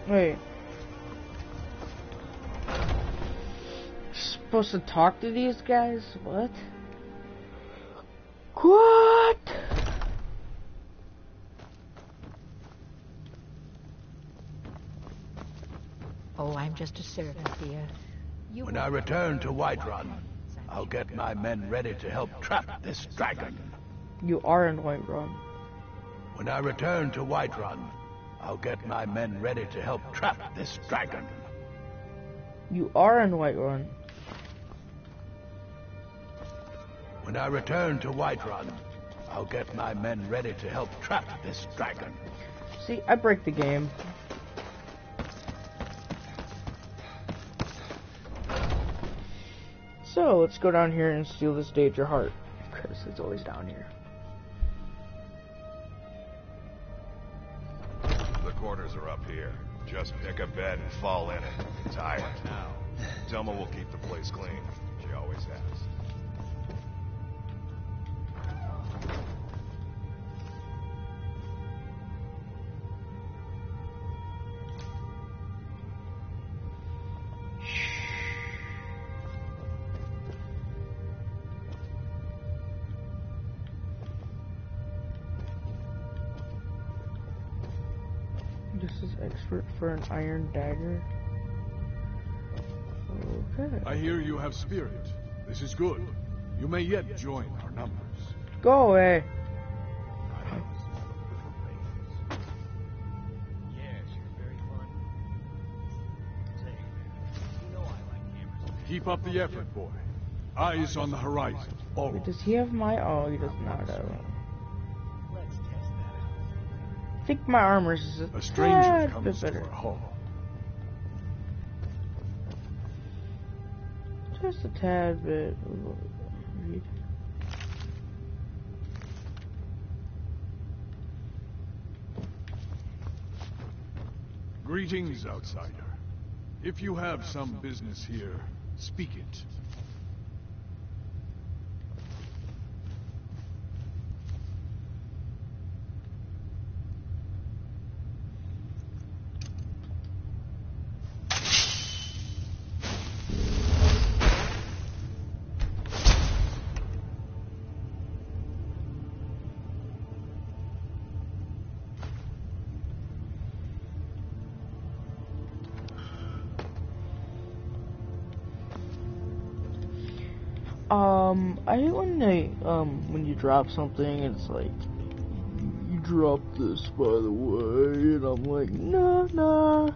Wait. Supposed to talk to these guys? What? What? Oh, I'm just a servant, dear. When I return to Whiterun, I'll get my men ready to help trap this dragon. You are in Whiterun. When I return to Whiterun, I'll get my men ready to help trap this dragon. You are in Whiterun. When I return to Whiterun, I'll get my men ready to help trap this dragon. See, I break the game. So, let's go down here and steal this Danger Heart, because it's always down here. The quarters are up here. Just pick a bed and fall in it. Tired now. Selma will keep the place clean. She always has. This is expert for an iron dagger. Okay. I hear you have spirit. This is good. You may yet join our numbers. Go away. Keep up the effort, boy. Eyes on the horizon. Wait, does he have my... Oh, he does not have it. I think my armor's a stranger bit comes better. to our hall. Just a tad bit. Read. Greetings, outsider. If you have some business here, speak it. I hate when you drop something and it's like, you dropped this, by the way, and I'm like, no,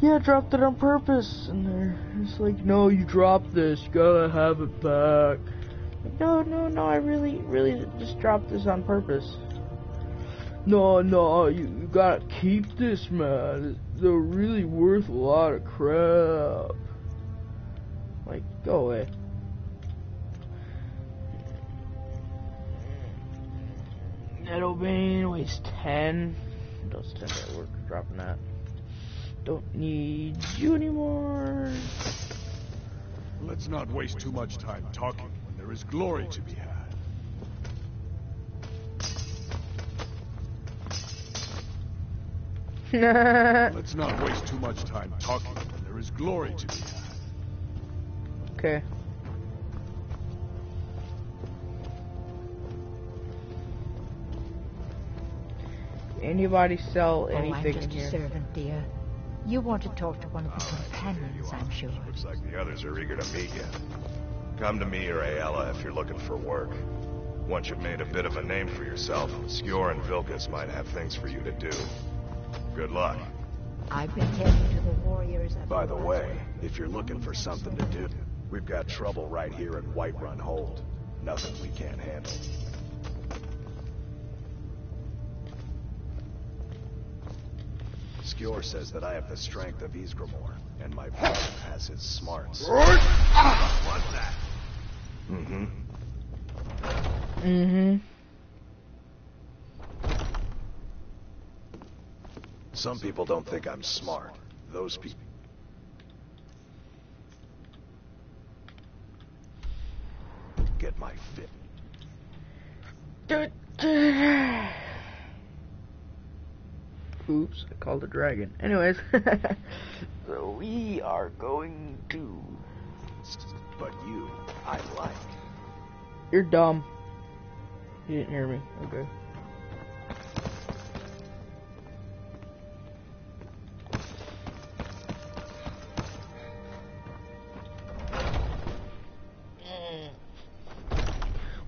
yeah, I dropped it on purpose, and it's like, no, you dropped this, you gotta have it back. Like, no, I really just dropped this on purpose. No, you gotta keep this, man, they're really worth a lot of crap. Like, go away. Nettlebane weighs 10. Does 10 at work, dropping that. Don't need you anymore. Let's not waste too much time talking when there is glory to be had. Let's not waste too much time talking when there is glory to be had. Okay. Anybody sell anything I'm just in here? a servant, dear. You want to talk to one of the companions, I'm sure. Looks like the others are eager to meet you. Come to me or Ayala if you're looking for work. Once you've made a bit of a name for yourself, Skjor and Vilkas might have things for you to do. Good luck. I've been tending to the warriors. By the way, if you're looking for something to do, we've got trouble right here at Whiterun Hold. Nothing we can't handle. Skjor says that I have the strength of Ysgramor, and my brother has his smarts. What's that? Some people don't think I'm smart. Those people... get my fit. Oops, I called a dragon. Anyways, so we are going to... But you, I like. You're dumb. You didn't hear me. Okay.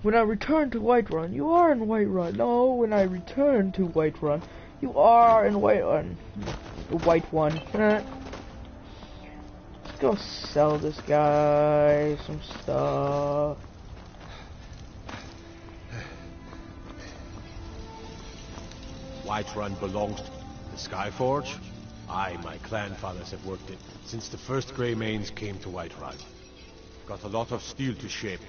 When I return to Whiterun, you are in Whiterun. No, when I return to Whiterun, you are in Whiterun. The white one. Let's go sell this guy some stuff. Whiterun belongs to the Skyforge. I, my clan fathers have worked it since the first Greymanes came to Whiterun. Got a lot of steel to shape.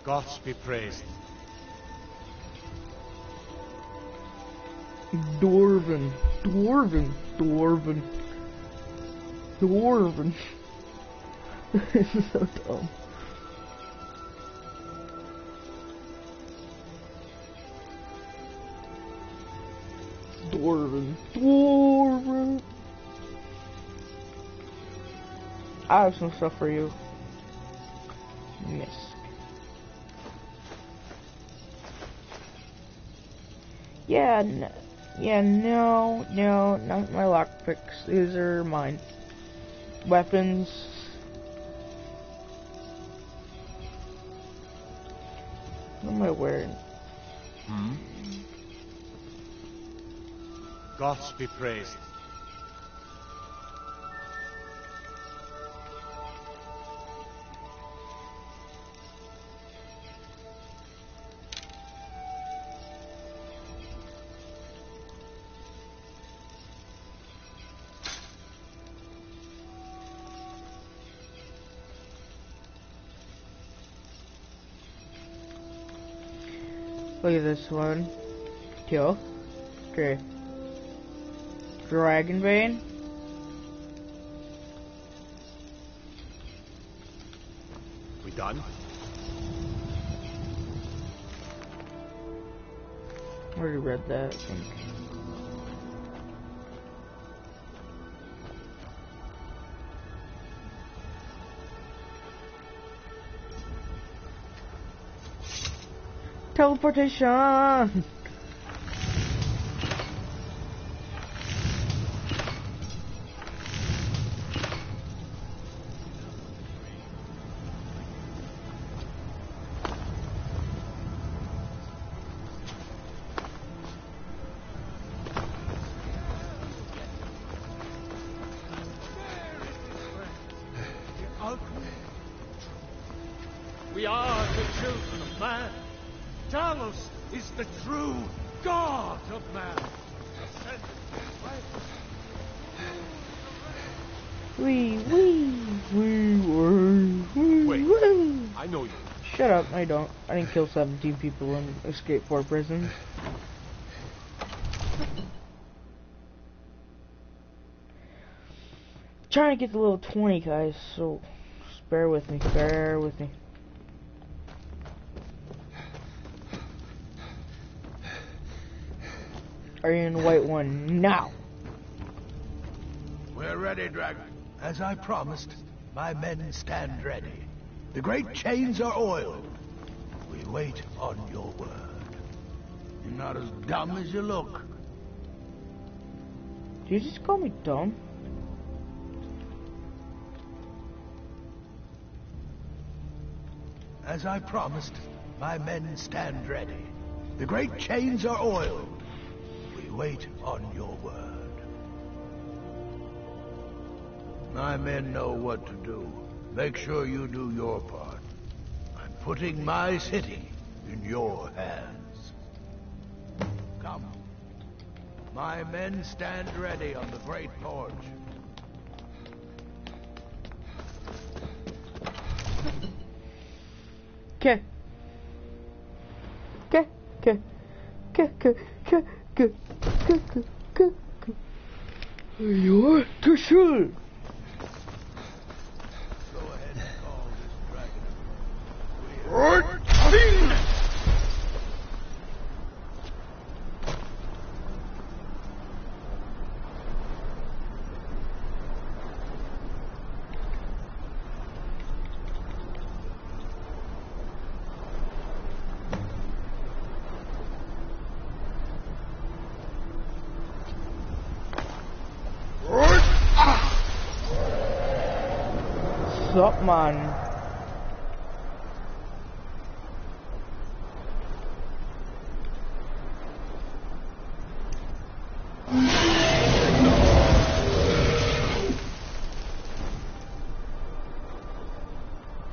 Gods be praised. Dwarven. This is so dumb. Dwarven. I have some stuff for you. Miss. Yeah, Yeah, no, not my lockpicks. These are mine. Weapons. What am I wearing? Gods be praised. Look at this one. Kill. Okay. Dragon Vein. We done? Already read that, I think. Teleportation! We are the children of man. Talos is the true God of man. Wee. Wait, I know you. Shut up, I don't. I didn't kill 17 people and escape 4 prisons. Trying to get the little 20, guys, so just bear with me, Are you in the white one now? We're ready, Dragon. As I promised, my men stand ready. The great chains are oiled. We wait on your word. You're not as dumb as you look. Did you just call me dumb? As I promised, my men stand ready. The great chains are oiled. We wait on your word. My men know what to do. Make sure you do your part. I'm putting my city in your hands. Come. My men stand ready on the great porch. Okay. You're too sure. Go ahead and call this dragon. Right. Sup, man?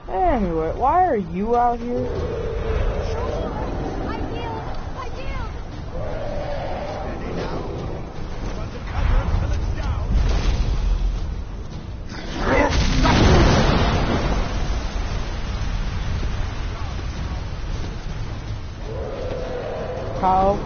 Anyway, why are you out here? How?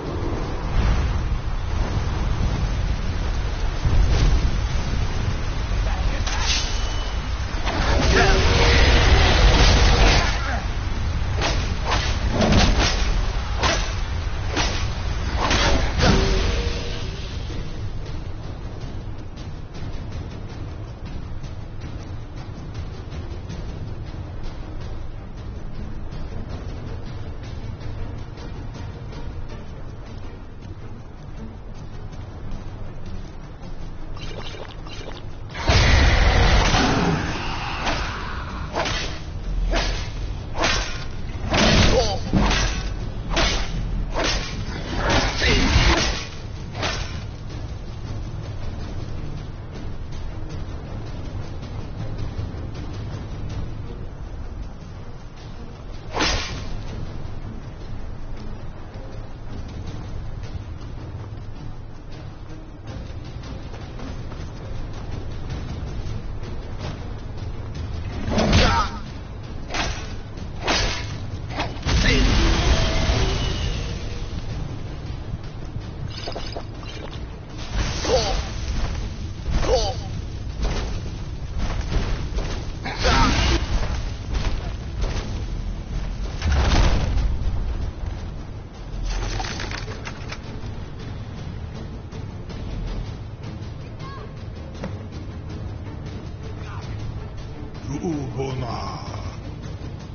Ubona,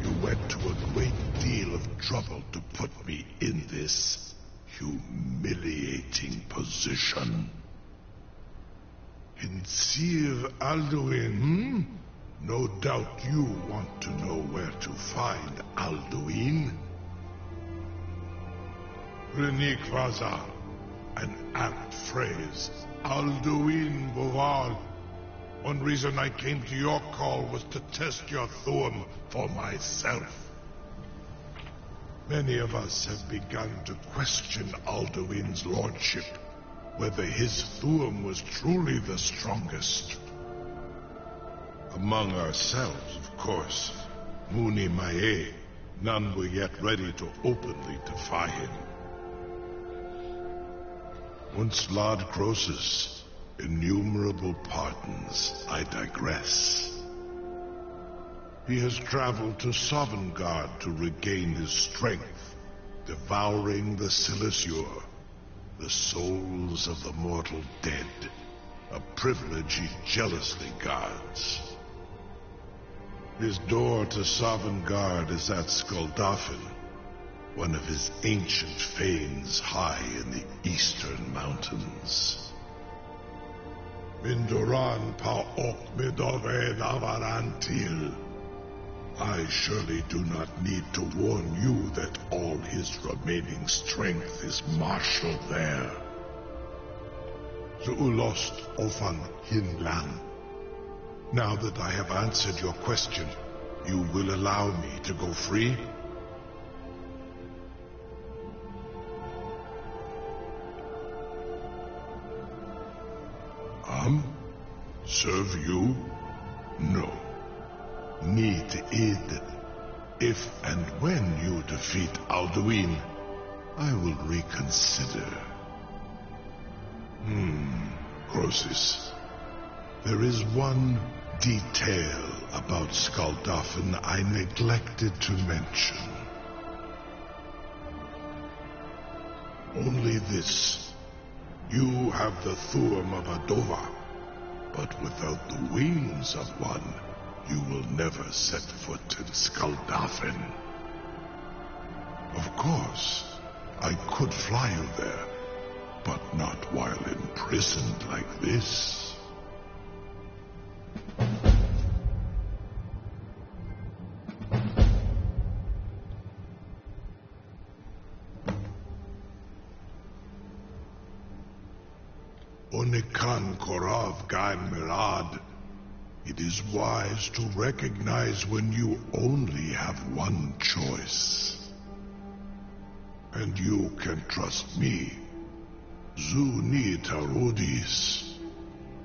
you went to a great deal of trouble to put me in this humiliating position. In Sir Alduin, No doubt you want to know where to find Alduin. Renikvaza, an apt phrase. Alduin Boval. One reason I came to your call was to test your Thuum for myself. Many of us have begun to question Alduin's lordship, whether his Thuum was truly the strongest. Among ourselves, of course. Muni Mae, none were yet ready to openly defy him. Once Lord Croesus, innumerable pardons, I digress. He has traveled to Sovngarde to regain his strength, devouring the Silesure, the souls of the mortal dead, a privilege he jealously guards. His door to Sovngarde is at Skuldafn, one of his ancient fanes high in the eastern mountains. Mindoran Paok Midove Navarantil. I surely do not need to warn you that all his remaining strength is marshaled there. Zuulost Ofan Hinlan. Now that I have answered your question, you will allow me to go free? Serve you? No. Need id. If and when you defeat Alduin, I will reconsider. Croesus. There is one detail about Skuldafn I neglected to mention. Only this. You have the Thuum of Adova, but without the wings of one, you will never set foot in Skuldafn. Of course, I could fly you there, but not while imprisoned like this. Onikan Korav Gan Mirad. It is wise to recognize when you only have one choice. And you can trust me. Zuni Tarudis.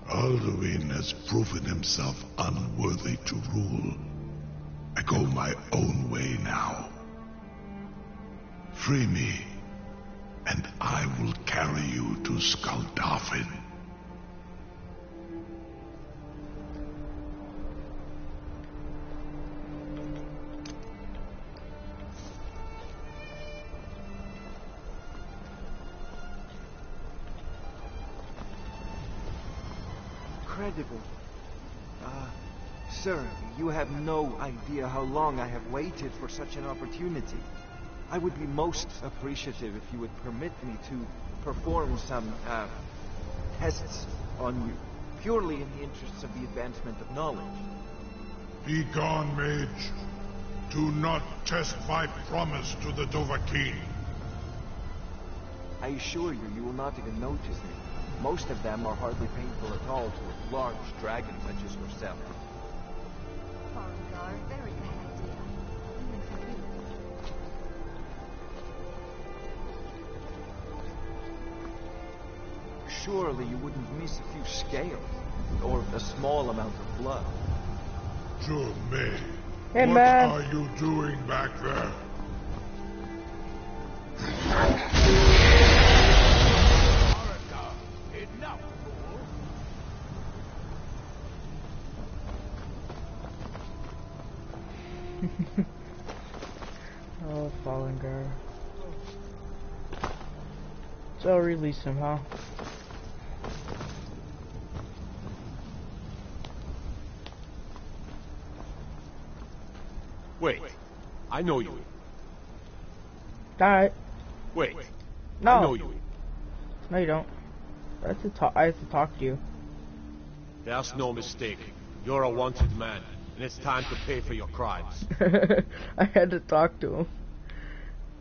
Alduin has proven himself unworthy to rule. I go my own way now. Free me, and I will carry you to Skuldafn. Incredible. Sir, you have no idea how long I have waited for such an opportunity. I would be most appreciative if you would permit me to perform some, tests on you, purely in the interests of the advancement of knowledge. Be gone, mage. Do not test my promise to the Dovahkiin. I assure you, you will not even notice me. Most of them are hardly painful at all to a large dragon such as yourself. Very bad idea. Even for you. Surely you wouldn't miss a few scales, or a small amount of blood. Jume, hey, what man. are you doing back there? Oh, fallen girl. So I'll release him, huh? Wait. I know you. Alright. Wait. No. I know you. No, you don't. I have to talk to you. There's no mistake. You're a wanted man, and it's time to pay for your crimes. I had to talk to him.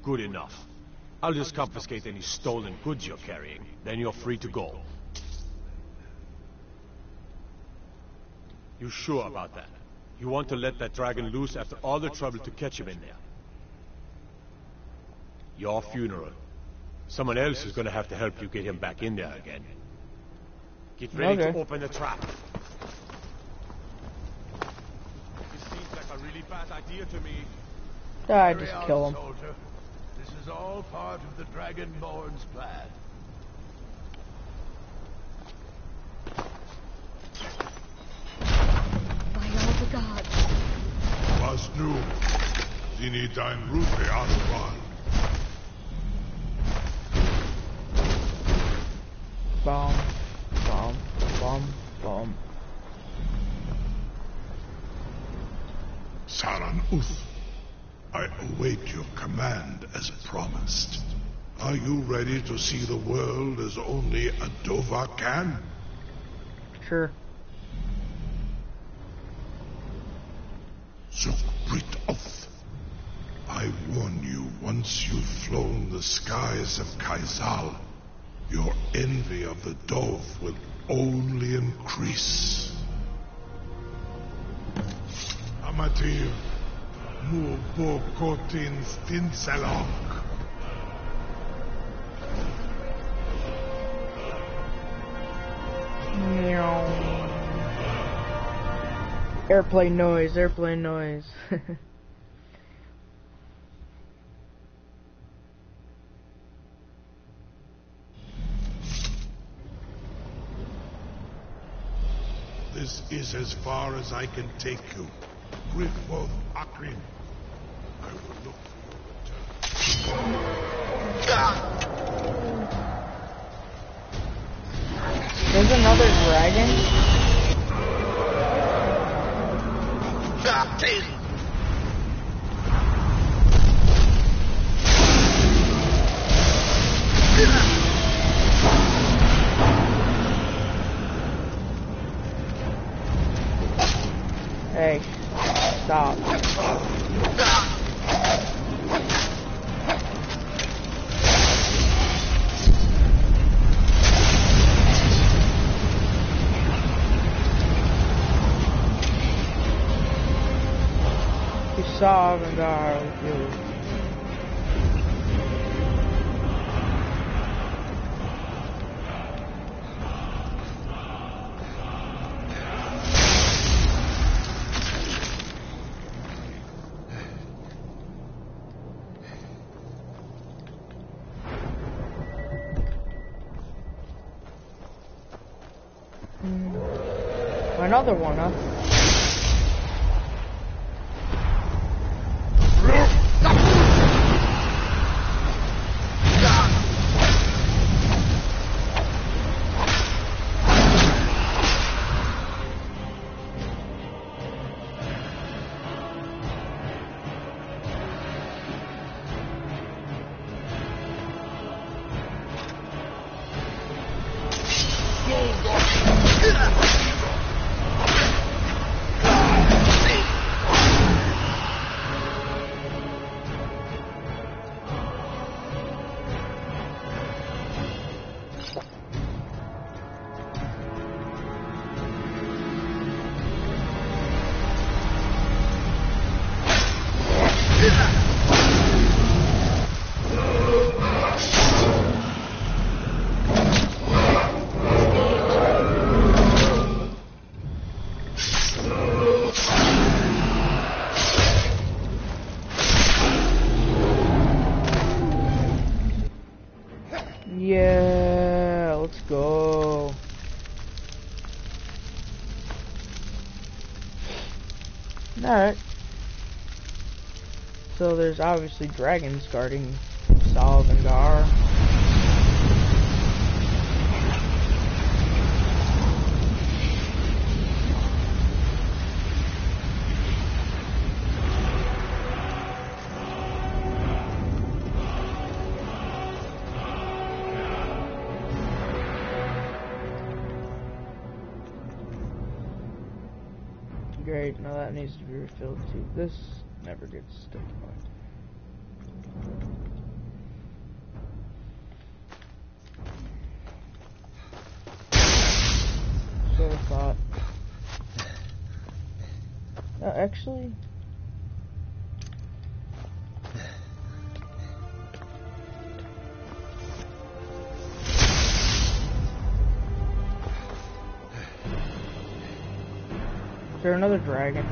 Good enough. I'll just confiscate any stolen goods you're carrying. Then you're free to go. You sure about that? You want to let that dragon loose after all the trouble to catch him in there? Your funeral. Someone else is gonna have to help you get him back in there again. Get ready to open the trap. This seems like a really bad idea to me. I just kill him. Soldier. This is all part of the Dragonborn's plan. By all the gods. Was nu. Sie need ein Rute anfangen. Bomb, bomb, bomb, bomb. Saran Uth, I await your command as promised. Are you ready to see the world as only a Dova can? Sure. Zukbrit Oth. I warn you, once you've flown the skies of Kaisal, your envy of the Dove will only increase. Amatir, mu bo kotin stinselok. Airplane noise, airplane noise. This is as far as I can take you. Griffoth Akrin. I will look for your return. There's another dragon? Hey, stop. You saw Vanguard with you. Another one, huh? Yeah, let's go. Alright. So there's obviously dragons guarding Salvangar. great. Now that needs to be refilled too. This never gets stuck on. So I thought. Actually. Is there another dragon?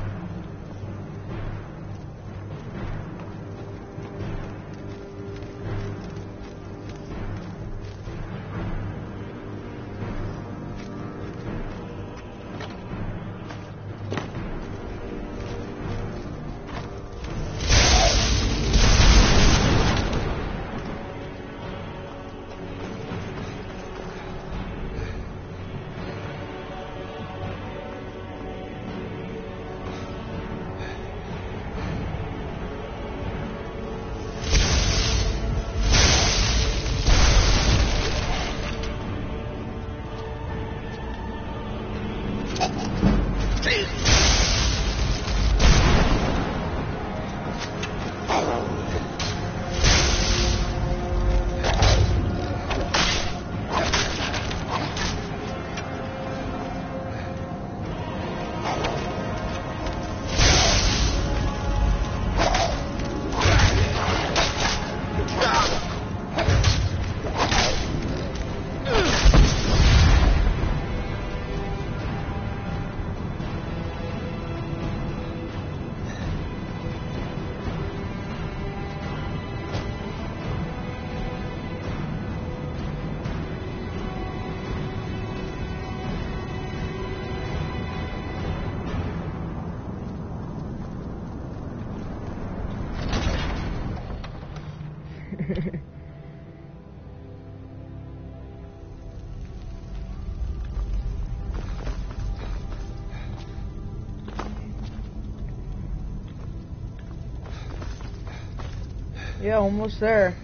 Yeah, almost there.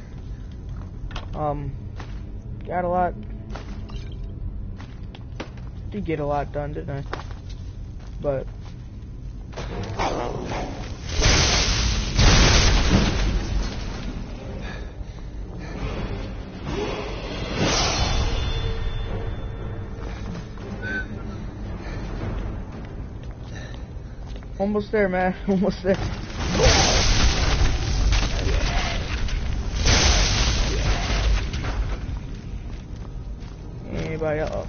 Got a lot. Did get a lot done, didn't I? But almost there, man. Almost there. Anybody else?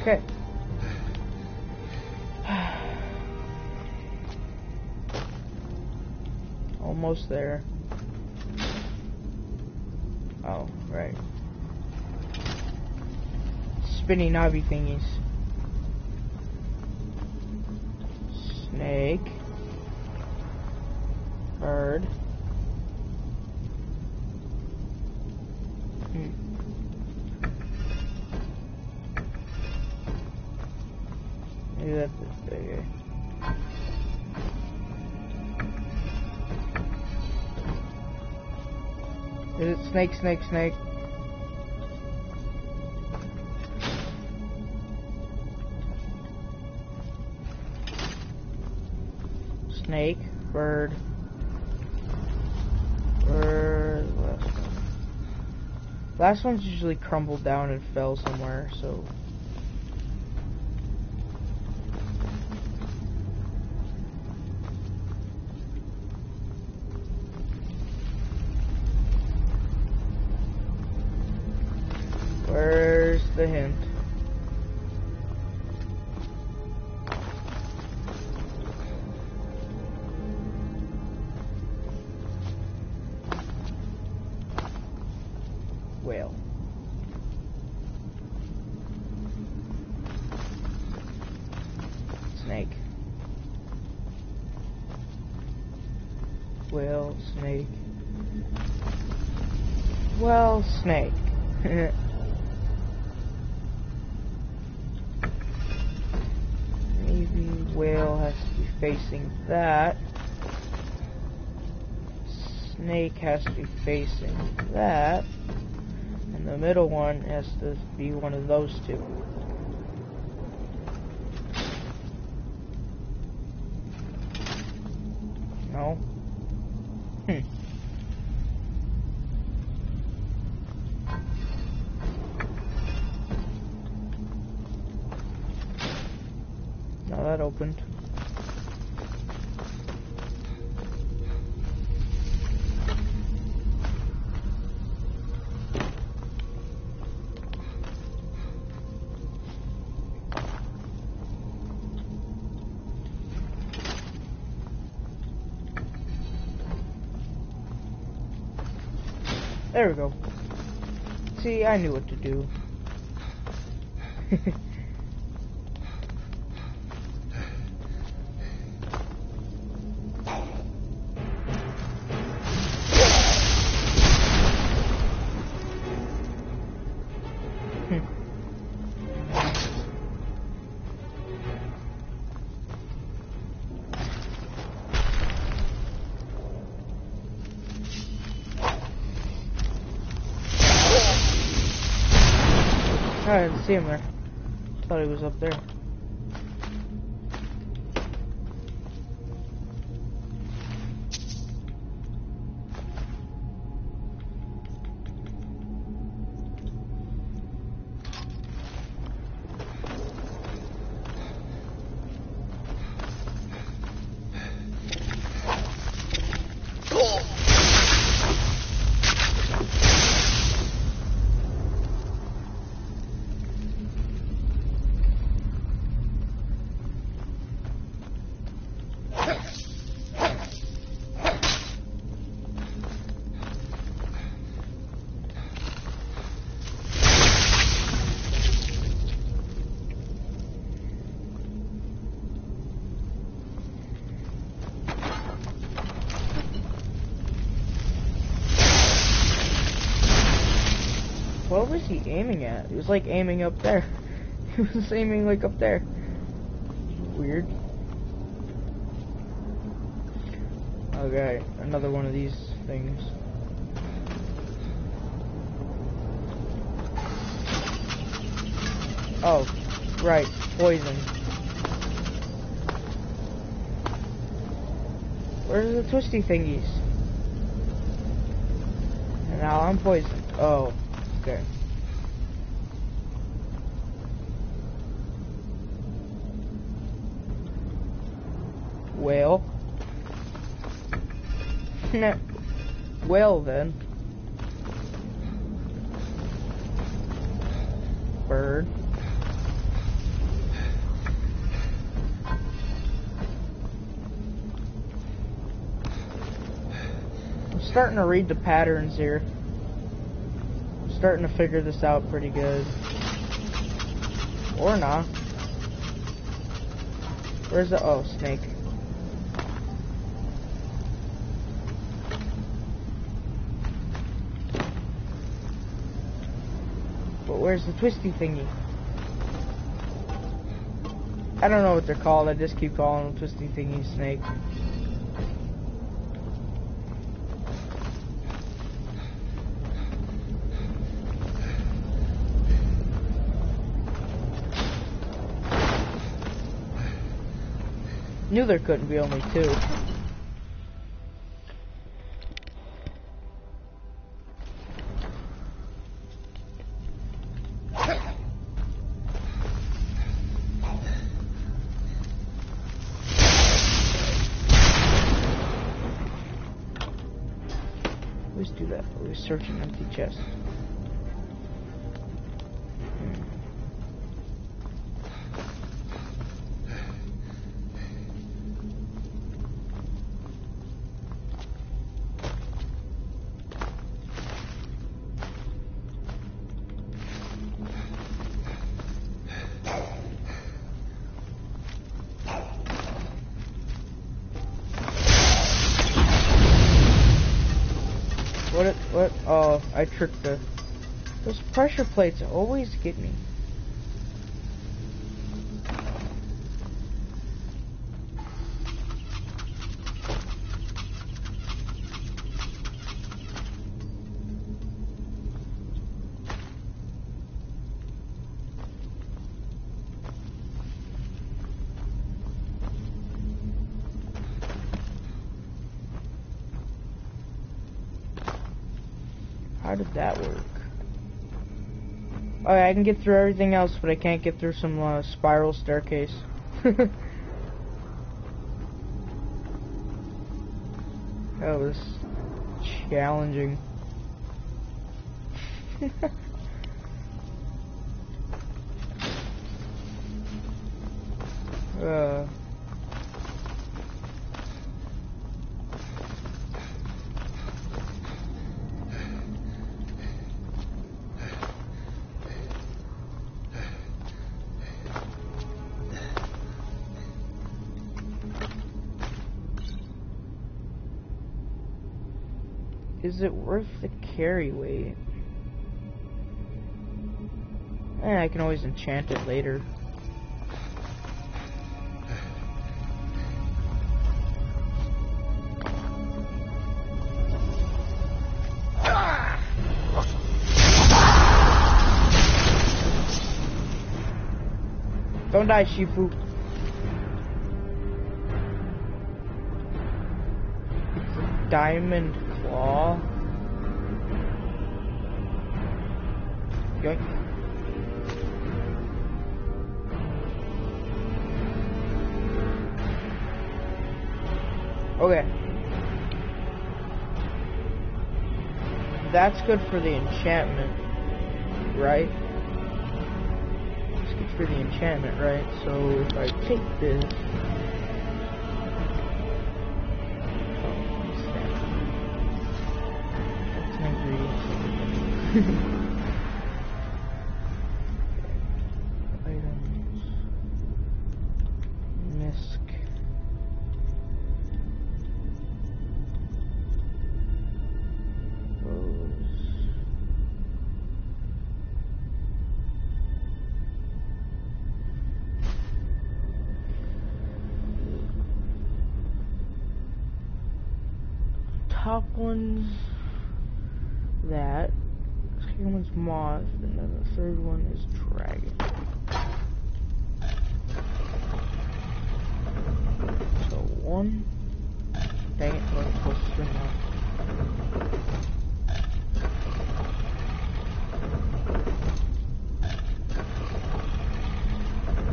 Okay. Almost there. Oh, right. Spinny knobby thingies. Snake. Bird. Maybe that's this bigger. Is it snake, snake, snake? Snake, bird. Bird, last one. Last one's usually crumbled down and fell somewhere, so. Where's the hint? Whale. Snake. Whale, snake. Well, snake. Maybe whale has to be facing that. Snake has to be facing that. And the middle one has to be one of those two. No. Now that opened. There we go. See, I knew what to do. I didn't see him there. Thought he was up there. What was he aiming at? He was like aiming up there. He was aiming like up there. Weird. Okay, another one of these things. Oh, right, poison. Where's the twisty thingies? And now I'm poisoned. Oh, okay. Well. Well then. Bird. I'm starting to read the patterns here. I'm starting to figure this out pretty good. Or not. Where's the... oh, snake. But where's the twisty thingy? I don't know what they're called. I just keep calling them twisty thingy snake. Knew there couldn't be only two. Always do that. Always search an empty chest. What? Oh, I tricked the... those pressure plates always get me. How did that work? Oh, yeah, I can get through everything else, but I can't get through some spiral staircase. That was challenging. Is it worth the carry weight? I can always enchant it later. Don't die, Shifu. It's a diamond claw. Yoink. Okay. That's good for the enchantment, right? It's good for the enchantment, right? So if I take this... Oh, snap. That's an ingredient. Items. Misc. Top one's that, second one's moth, and then the third one is dragon. So one, dang it, I was supposed to spin that.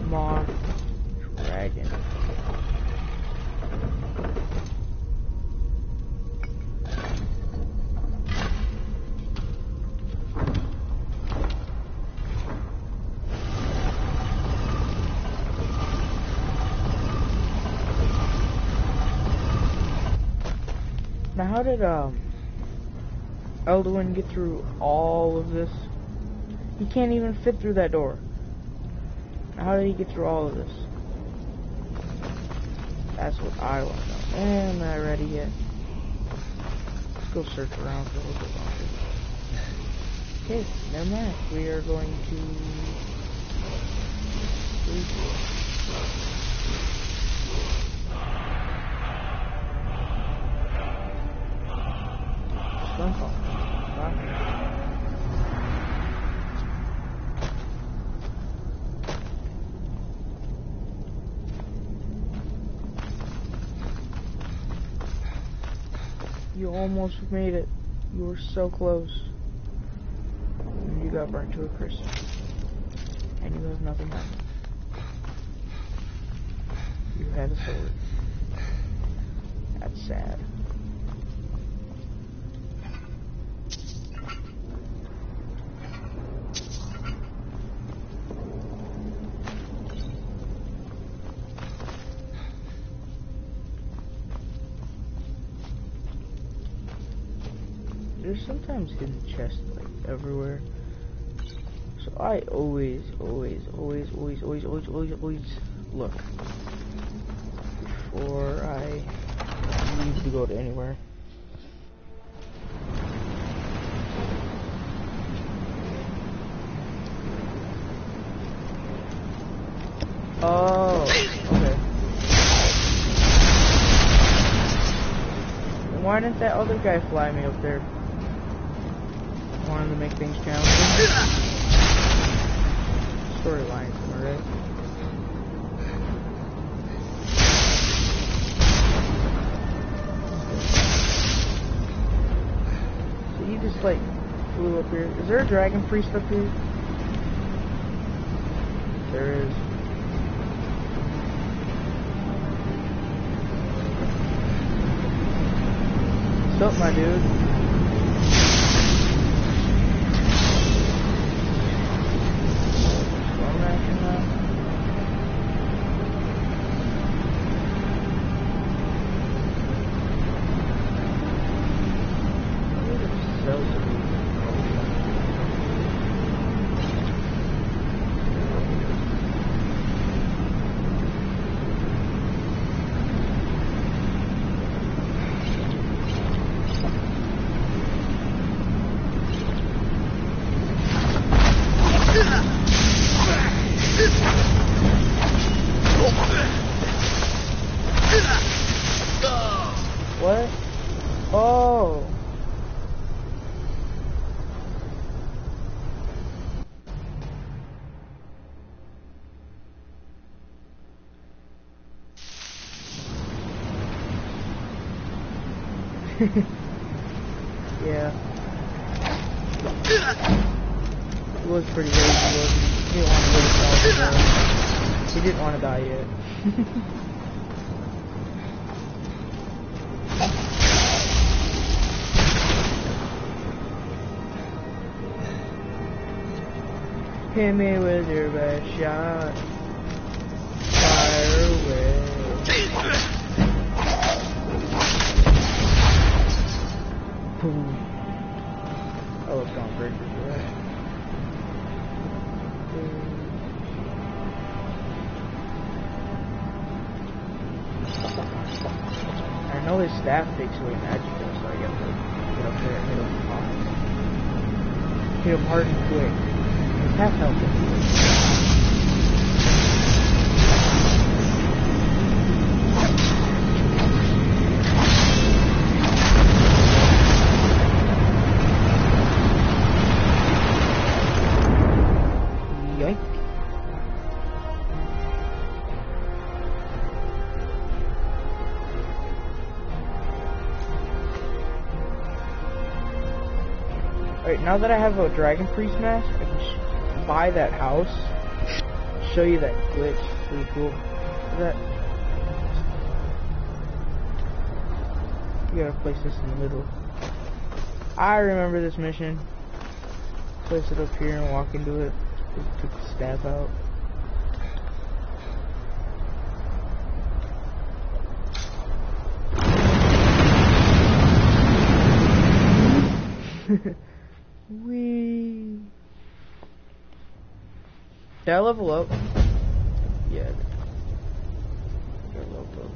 Moth, dragon. Now, how did Elduin get through all of this? He can't even fit through that door. Now, how did he get through all of this? That's what I want to know. And I'm not ready yet. Let's go search around for a little bit longer. Okay, never mind. We are going to... Sunfall. Wow. You almost made it. You were so close. And you got burnt to a crisp. And you have nothing left. You had a sword. That's sad. There's sometimes hidden chests like everywhere. So I always look before I leave to go to anywhere. Oh, okay. Why didn't that other guy fly me up there? Wanted to make things challenging. Storylines, am I right? So you just like blue up here. Is there a dragon priest up here? There is. What's up, my dude? Storm action now. What? Oh. Yeah. He was pretty lazy, wasn't he? He didn't want to go to college. He didn't want to die yet. Hit me with your best shot. Fire away. Boom. I love Gunbreaker for that. I know his staff takes away magic though, so I get to get up there and hit him hard. Hit him hard and quick. He's half health anyway. Alright, now that I have a Dragon Priest mask, I can buy that house, show you that glitch. Pretty cool. Is that? You gotta place this in the middle. I remember this mission. Place it up here and walk into it. Just took the staff out. Wee. Did I level up? Yeah. I leveled up.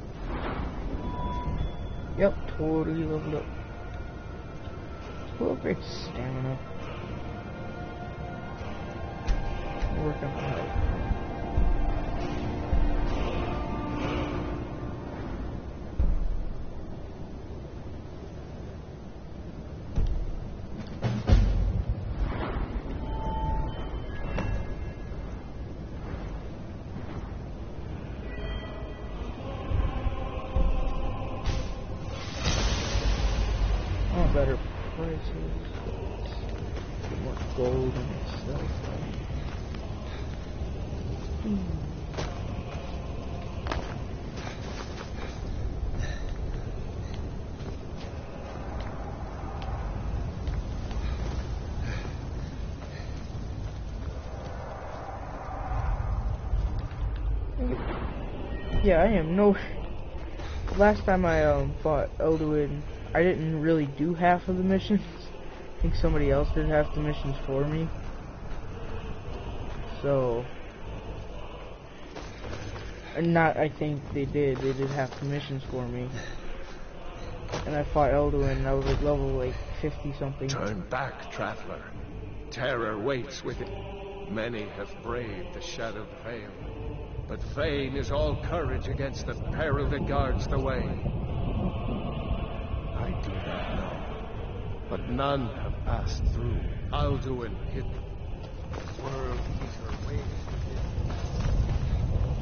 Yep, totally leveled up. We'll upgrade stamina. Work on my health. Better prices, get more gold and stuff. Yeah, I am no. Last time I fought Elduin, I didn't really do half of the missions. I think somebody else did half the missions for me. So, and not, I think they did half the missions for me. And I fought Elduin and I was like level like 50 something. Turn back, traveler. Terror waits within. Many have braved the shadowed veil. But vain is all courage against the peril that guards the way. I do not know, but none have passed through. Alduin hid them. World Eater waits within.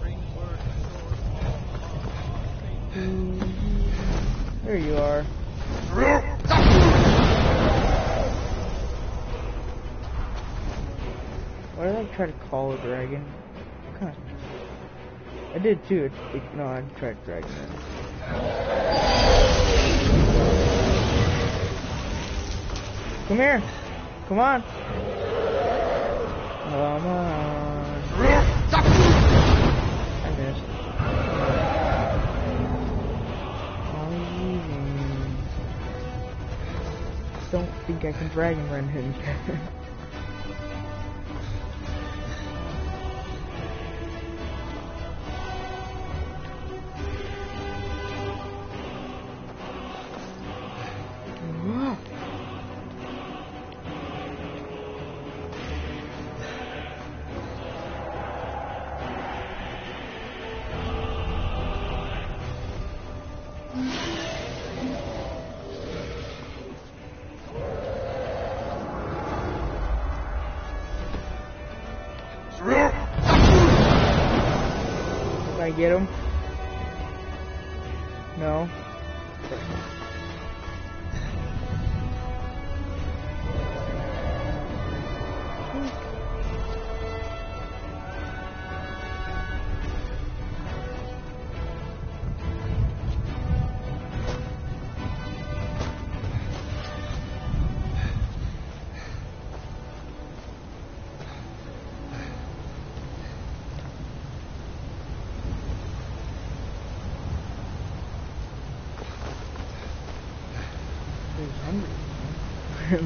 Bring word. There you are. Why did I try to call a dragon? Huh. I did too. No, I tried dragging it. Come here. Come on. Come on. I missed. Don't think I can dragon run him. Can I get him? No.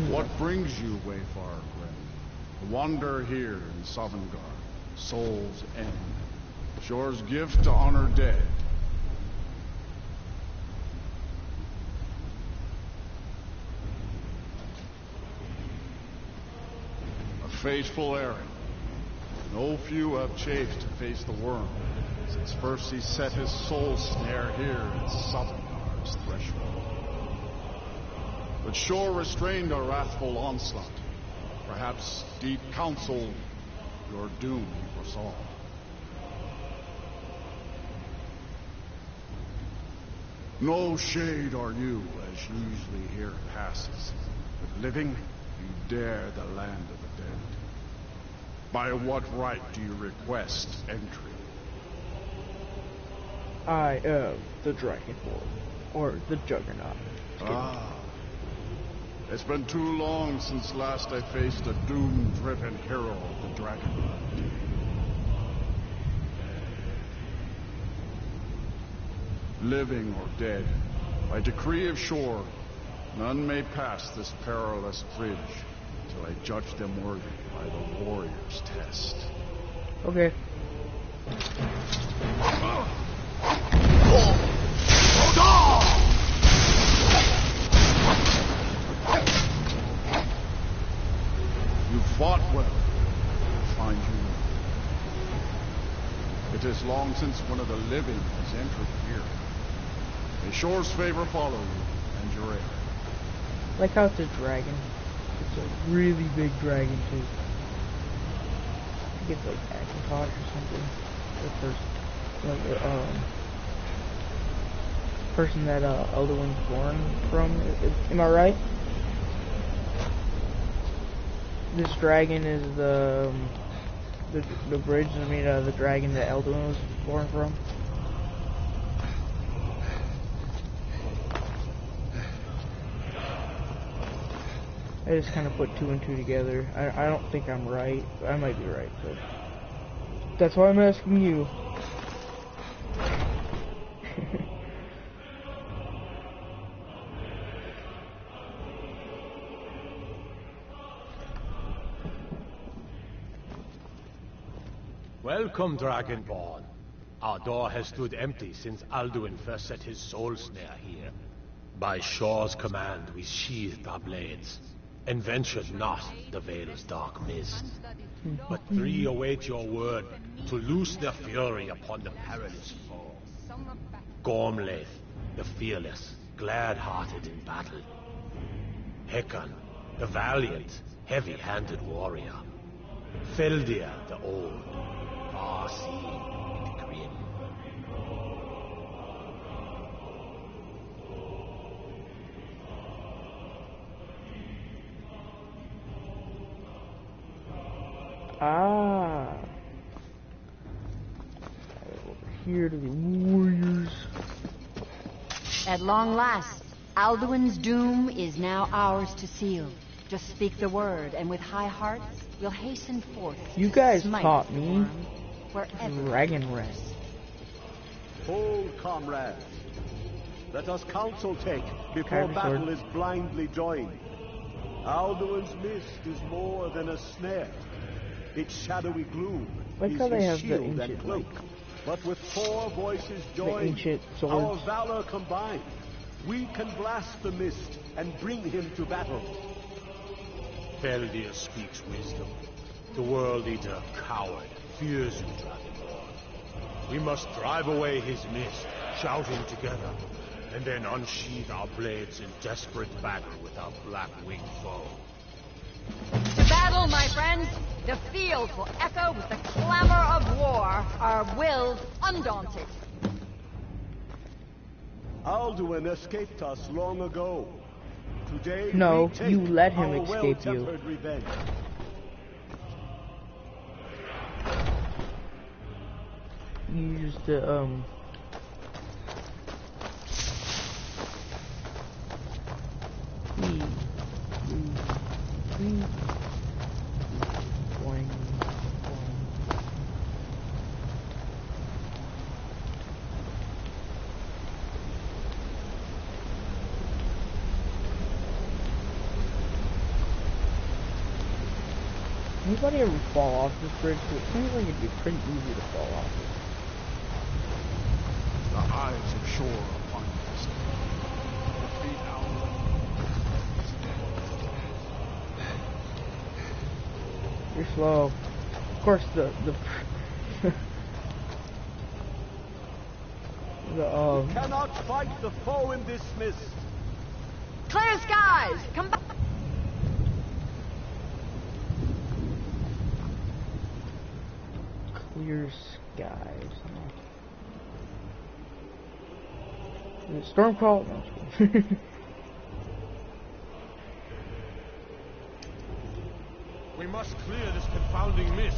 What brings you, wayfarer friend? To wander here in Sovngarde, Soul's End. Shore's gift to honor dead. A fateful errand. No few have chafed to face the worm, since first he set his soul snare here at Sovngarde's threshold. But Shore restrained our wrathful onslaught. Perhaps deep counsel your doom he foresaw. No shade are you, as usually here passes. But living, you dare the land of the dead. By what right do you request entry? I am the Dragonborn, or the Juggernaut. It's been too long since last I faced a doom-driven hero of the Dragonborn. Living or dead, by decree of Shore, none may pass this perilous bridge till I judge them worthy by the warrior's test. Okay. You fought well. I find you. It is long since one of the living has entered here. May Shore's favor follow you and your heir. Like how it's a dragon. It's a really big dragon too. I think it's like Akantod or something. The person that Elduin's born from. Am I right? This dragon is the bridge. I mean, the dragon that Elduin was born from. I just kind of put two and two together. I don't think I'm right. I might be right, but that's why I'm asking you. Welcome, Dragonborn. Our door has stood empty since Alduin first set his soul snare here. By Shore's command, we sheathed our blades, and ventured not the Vale's dark mist. But three await your word to loose their fury upon the perilous foe. Gormlaith, the fearless, glad-hearted in battle. Hekon, the valiant, heavy-handed warrior. Feldir, the old, far-seeing and grim. Ah. Over here to the warriors. At long last, Alduin's doom is now ours to seal. Just speak the word, and with high hearts, we'll hasten forth. You to guys smite taught the me worm wherever. Dragon Red. Hold, comrades. Let us counsel take before Kyrie battle sword. is blindly joined. Alduin's mist is more than a snare. Its shadowy gloom Like is how they his have the shield and ancient, cloak. But with 4 voices joined, ancient our swords. valor combined, we can blast the mist and bring him to battle. Feldir speaks wisdom. The World Eater, coward, fears you, Dragonborn. We must drive away his mist, shouting together, and then unsheathe our blades in desperate battle with our black-winged foe. To battle, my friends! The field will echo with the clamor of war, our wills undaunted. Alduin escaped us long ago. Today No, we take you let him our escape you. well-tempered revenge. Use the boing, boing. Anybody ever fall off this bridge? It seems like it'd be pretty easy to fall off it. The eyes of shore upon us. Defeat Alduin. You're slow. Of course, the We cannot fight the foe in this mist. Clear skies! Come back! clear skies. Is it storm call? No, it's cool. We must clear this confounding mist.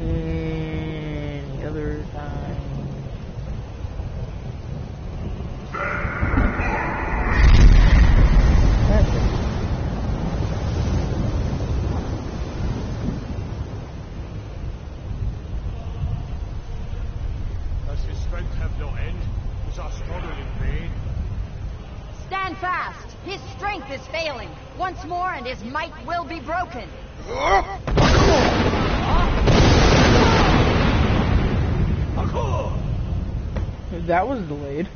Any other time? That's it. Does his strength have no end? Is our struggle in vain? Stand fast! His strength is failing. Once more and his might will be broken. That was delayed.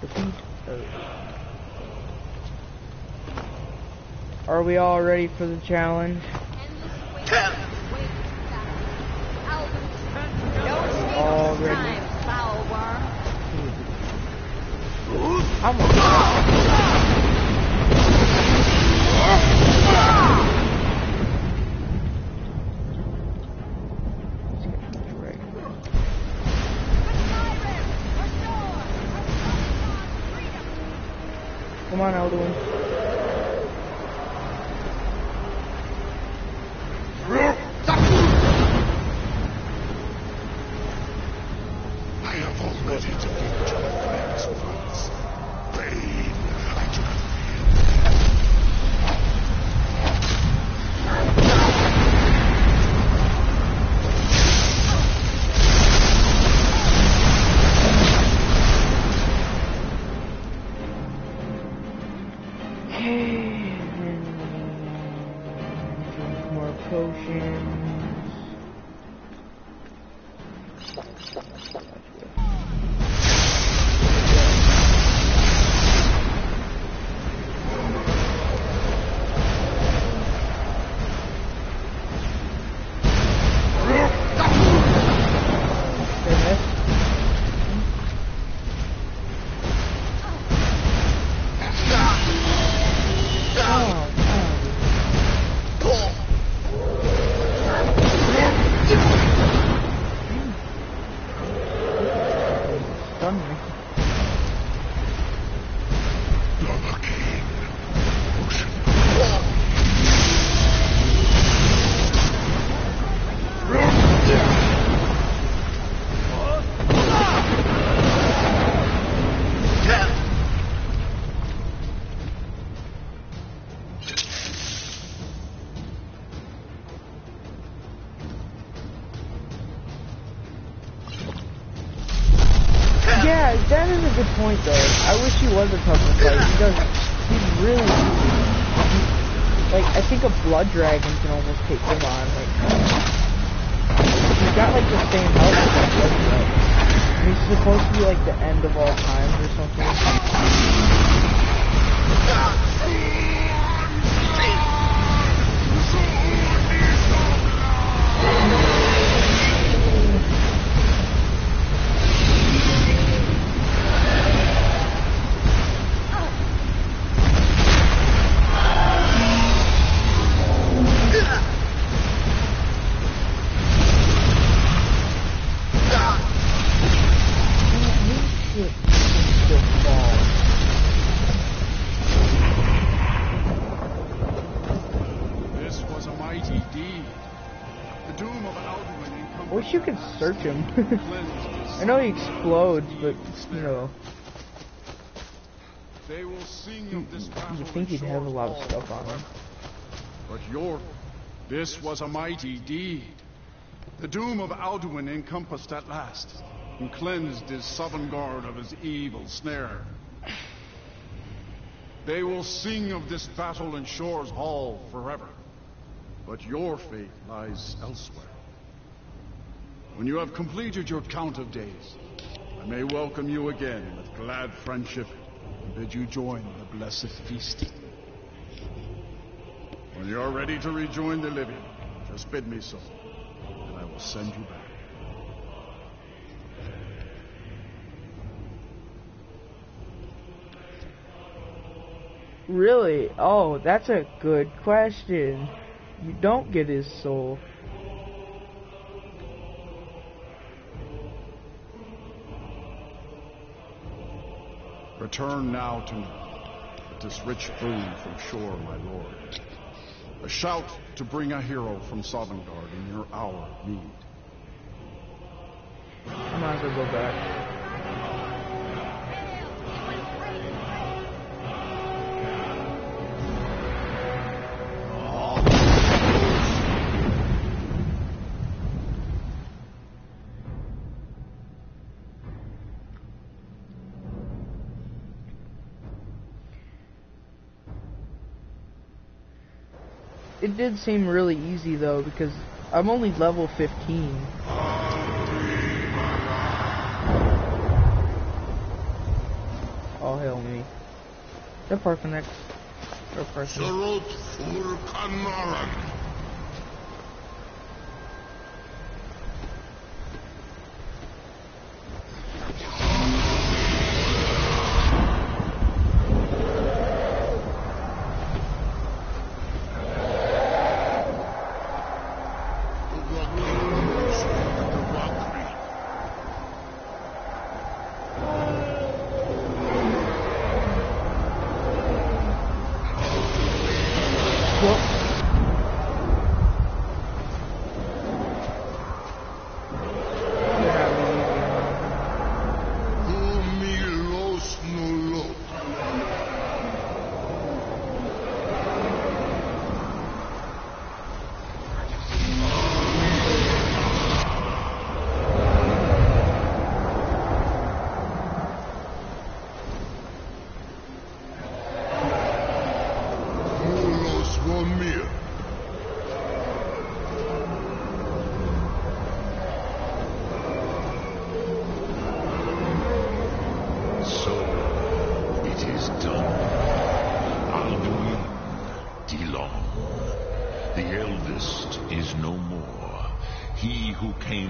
Defeat. Are we all ready for the challenge? All ready. Foul worm. Come on, Alduin. I have already defeated your friends once. Pain, I do not Drink more potions. was a tough fight. He's really easy. Like, I think a blood dragon can almost take him on. Like, he's got like the same health as a blood dragon. And he's supposed to be like the end of all time or something. You could search him. I know he explodes, but you know, you think he'd have a lot of stuff on him. But this was a mighty deed. The doom of Alduin encompassed at last, and cleansed his Sovngarde of his evil snare. They will sing of this battle in Shore's Hall forever, but your fate lies elsewhere. When you have completed your count of days, I may welcome you again with glad friendship and bid you join the blessed feast. When you are ready to rejoin the living, just bid me so, and I will send you back. Really? Oh, that's a good question. You don't get his soul. Return now to me, with this rich boon from Shore, my lord. A shout to bring a hero from Sovngarde in your hour of need. I might as well go back. It did seem really easy though, because I'm only level 15. Oh hell me. The Parthenex. Or Parthenex.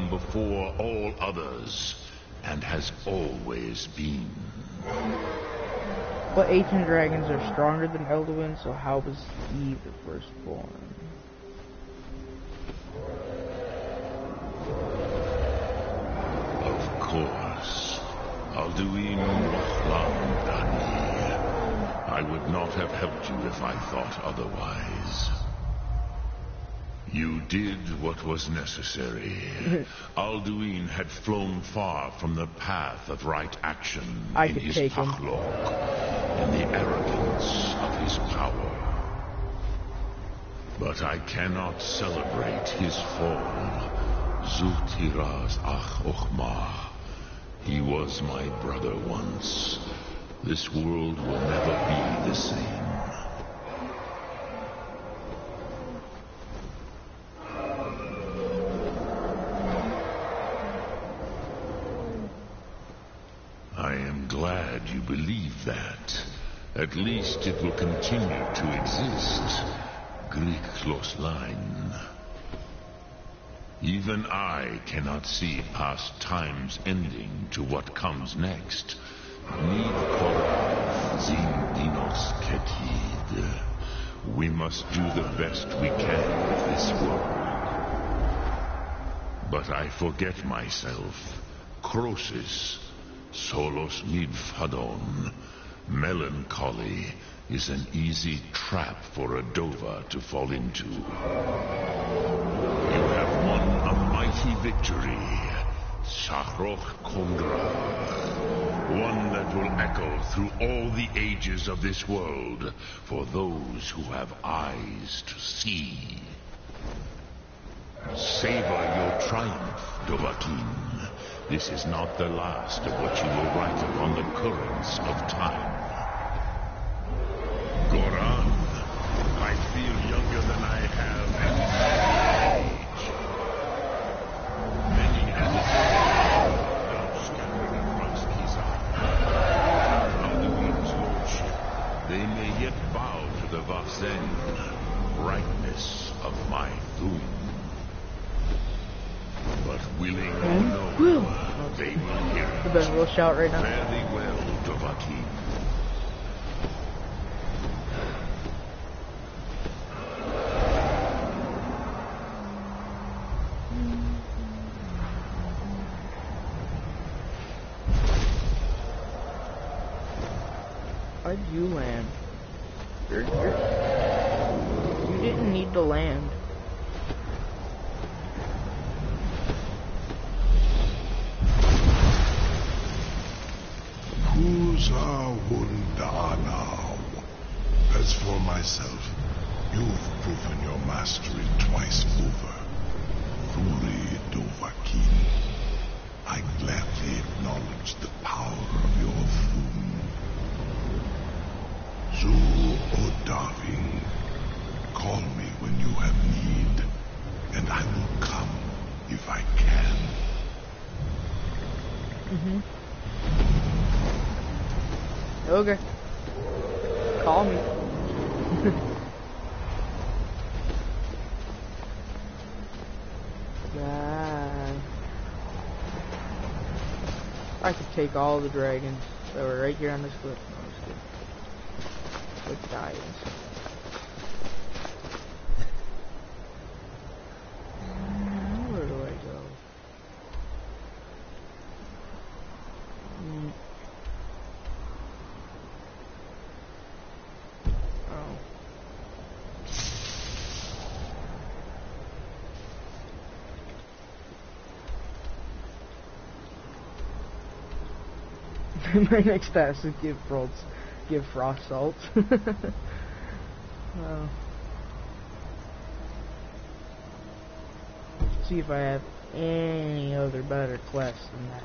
Before all others, and has always been. But ancient dragons are stronger than Elduin, so how was he the firstborn? Of course. Alduin Wahlan Dani. I would not have helped you if I thought otherwise. You did what was necessary. Alduin had flown far from the path of right action in his Pachlok, in the arrogance of his power. But I cannot celebrate his fall. Zultiraz Ach Ochmah. He was my brother once. this world will never be the same. I am glad you believe that. At least it will continue to exist. Griklos line. Even I cannot see past time's ending to what comes next. Nid korav zin dinos ketid. We must do the best we can with this world. But I forget myself. Crosis, solos nid fadon. Melancholy is an easy trap for a Dova to fall into. You have won a mighty victory, Shahroch Kondra. One that will echo through all the ages of this world for those who have eyes to see. Savor your triumph, Dovahkiin. This is not the last of what you will write upon the currents of time. Goran, I feel younger than I have any age. Many hesitate now scattered across Kizar. Alduin's lordship, they may yet bow to the Vasen, brightness of my doom. But willing or no, they will hear it. The best will shout right now. Fairly well, Dovahkiin. Why'd you land? You didn't need to land. Kuza Wundanao. As for myself, you've proven your mastery twice over. Truly, Dovahkiin, I gladly acknowledge the power of your Thum. Zu Odaving, call me when you have need, and I will come if I can. Okay. Call me. God. I could take all the dragons that were right here on this cliff. No, I'm just kidding. Let's die. Where do I go? My next task is give frost salt. See if I have any other better quests than that.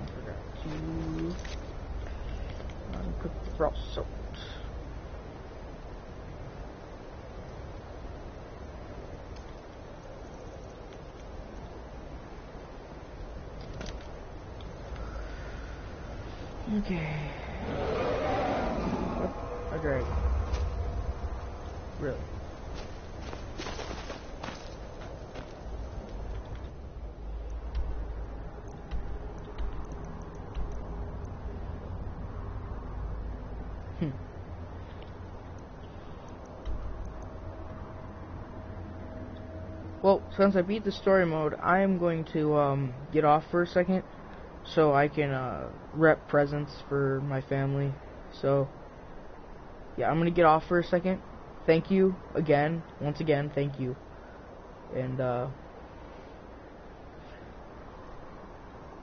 I forgot to uncook the frost salt. Okay. A dragon. Really? Well, since I beat the story mode, I am going to get off for a second so I can rep presents for my family. So yeah, I'm gonna get off for a second. Thank you again, once again, thank you. And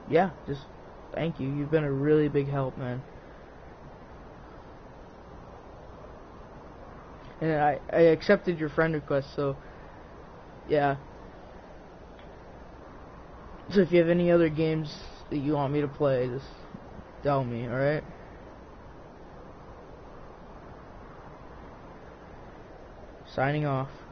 yeah, just thank you. You've been a really big help, man. And I accepted your friend request, so Yeah. So if you have any other games that you want me to play, just tell me, alright? Signing off.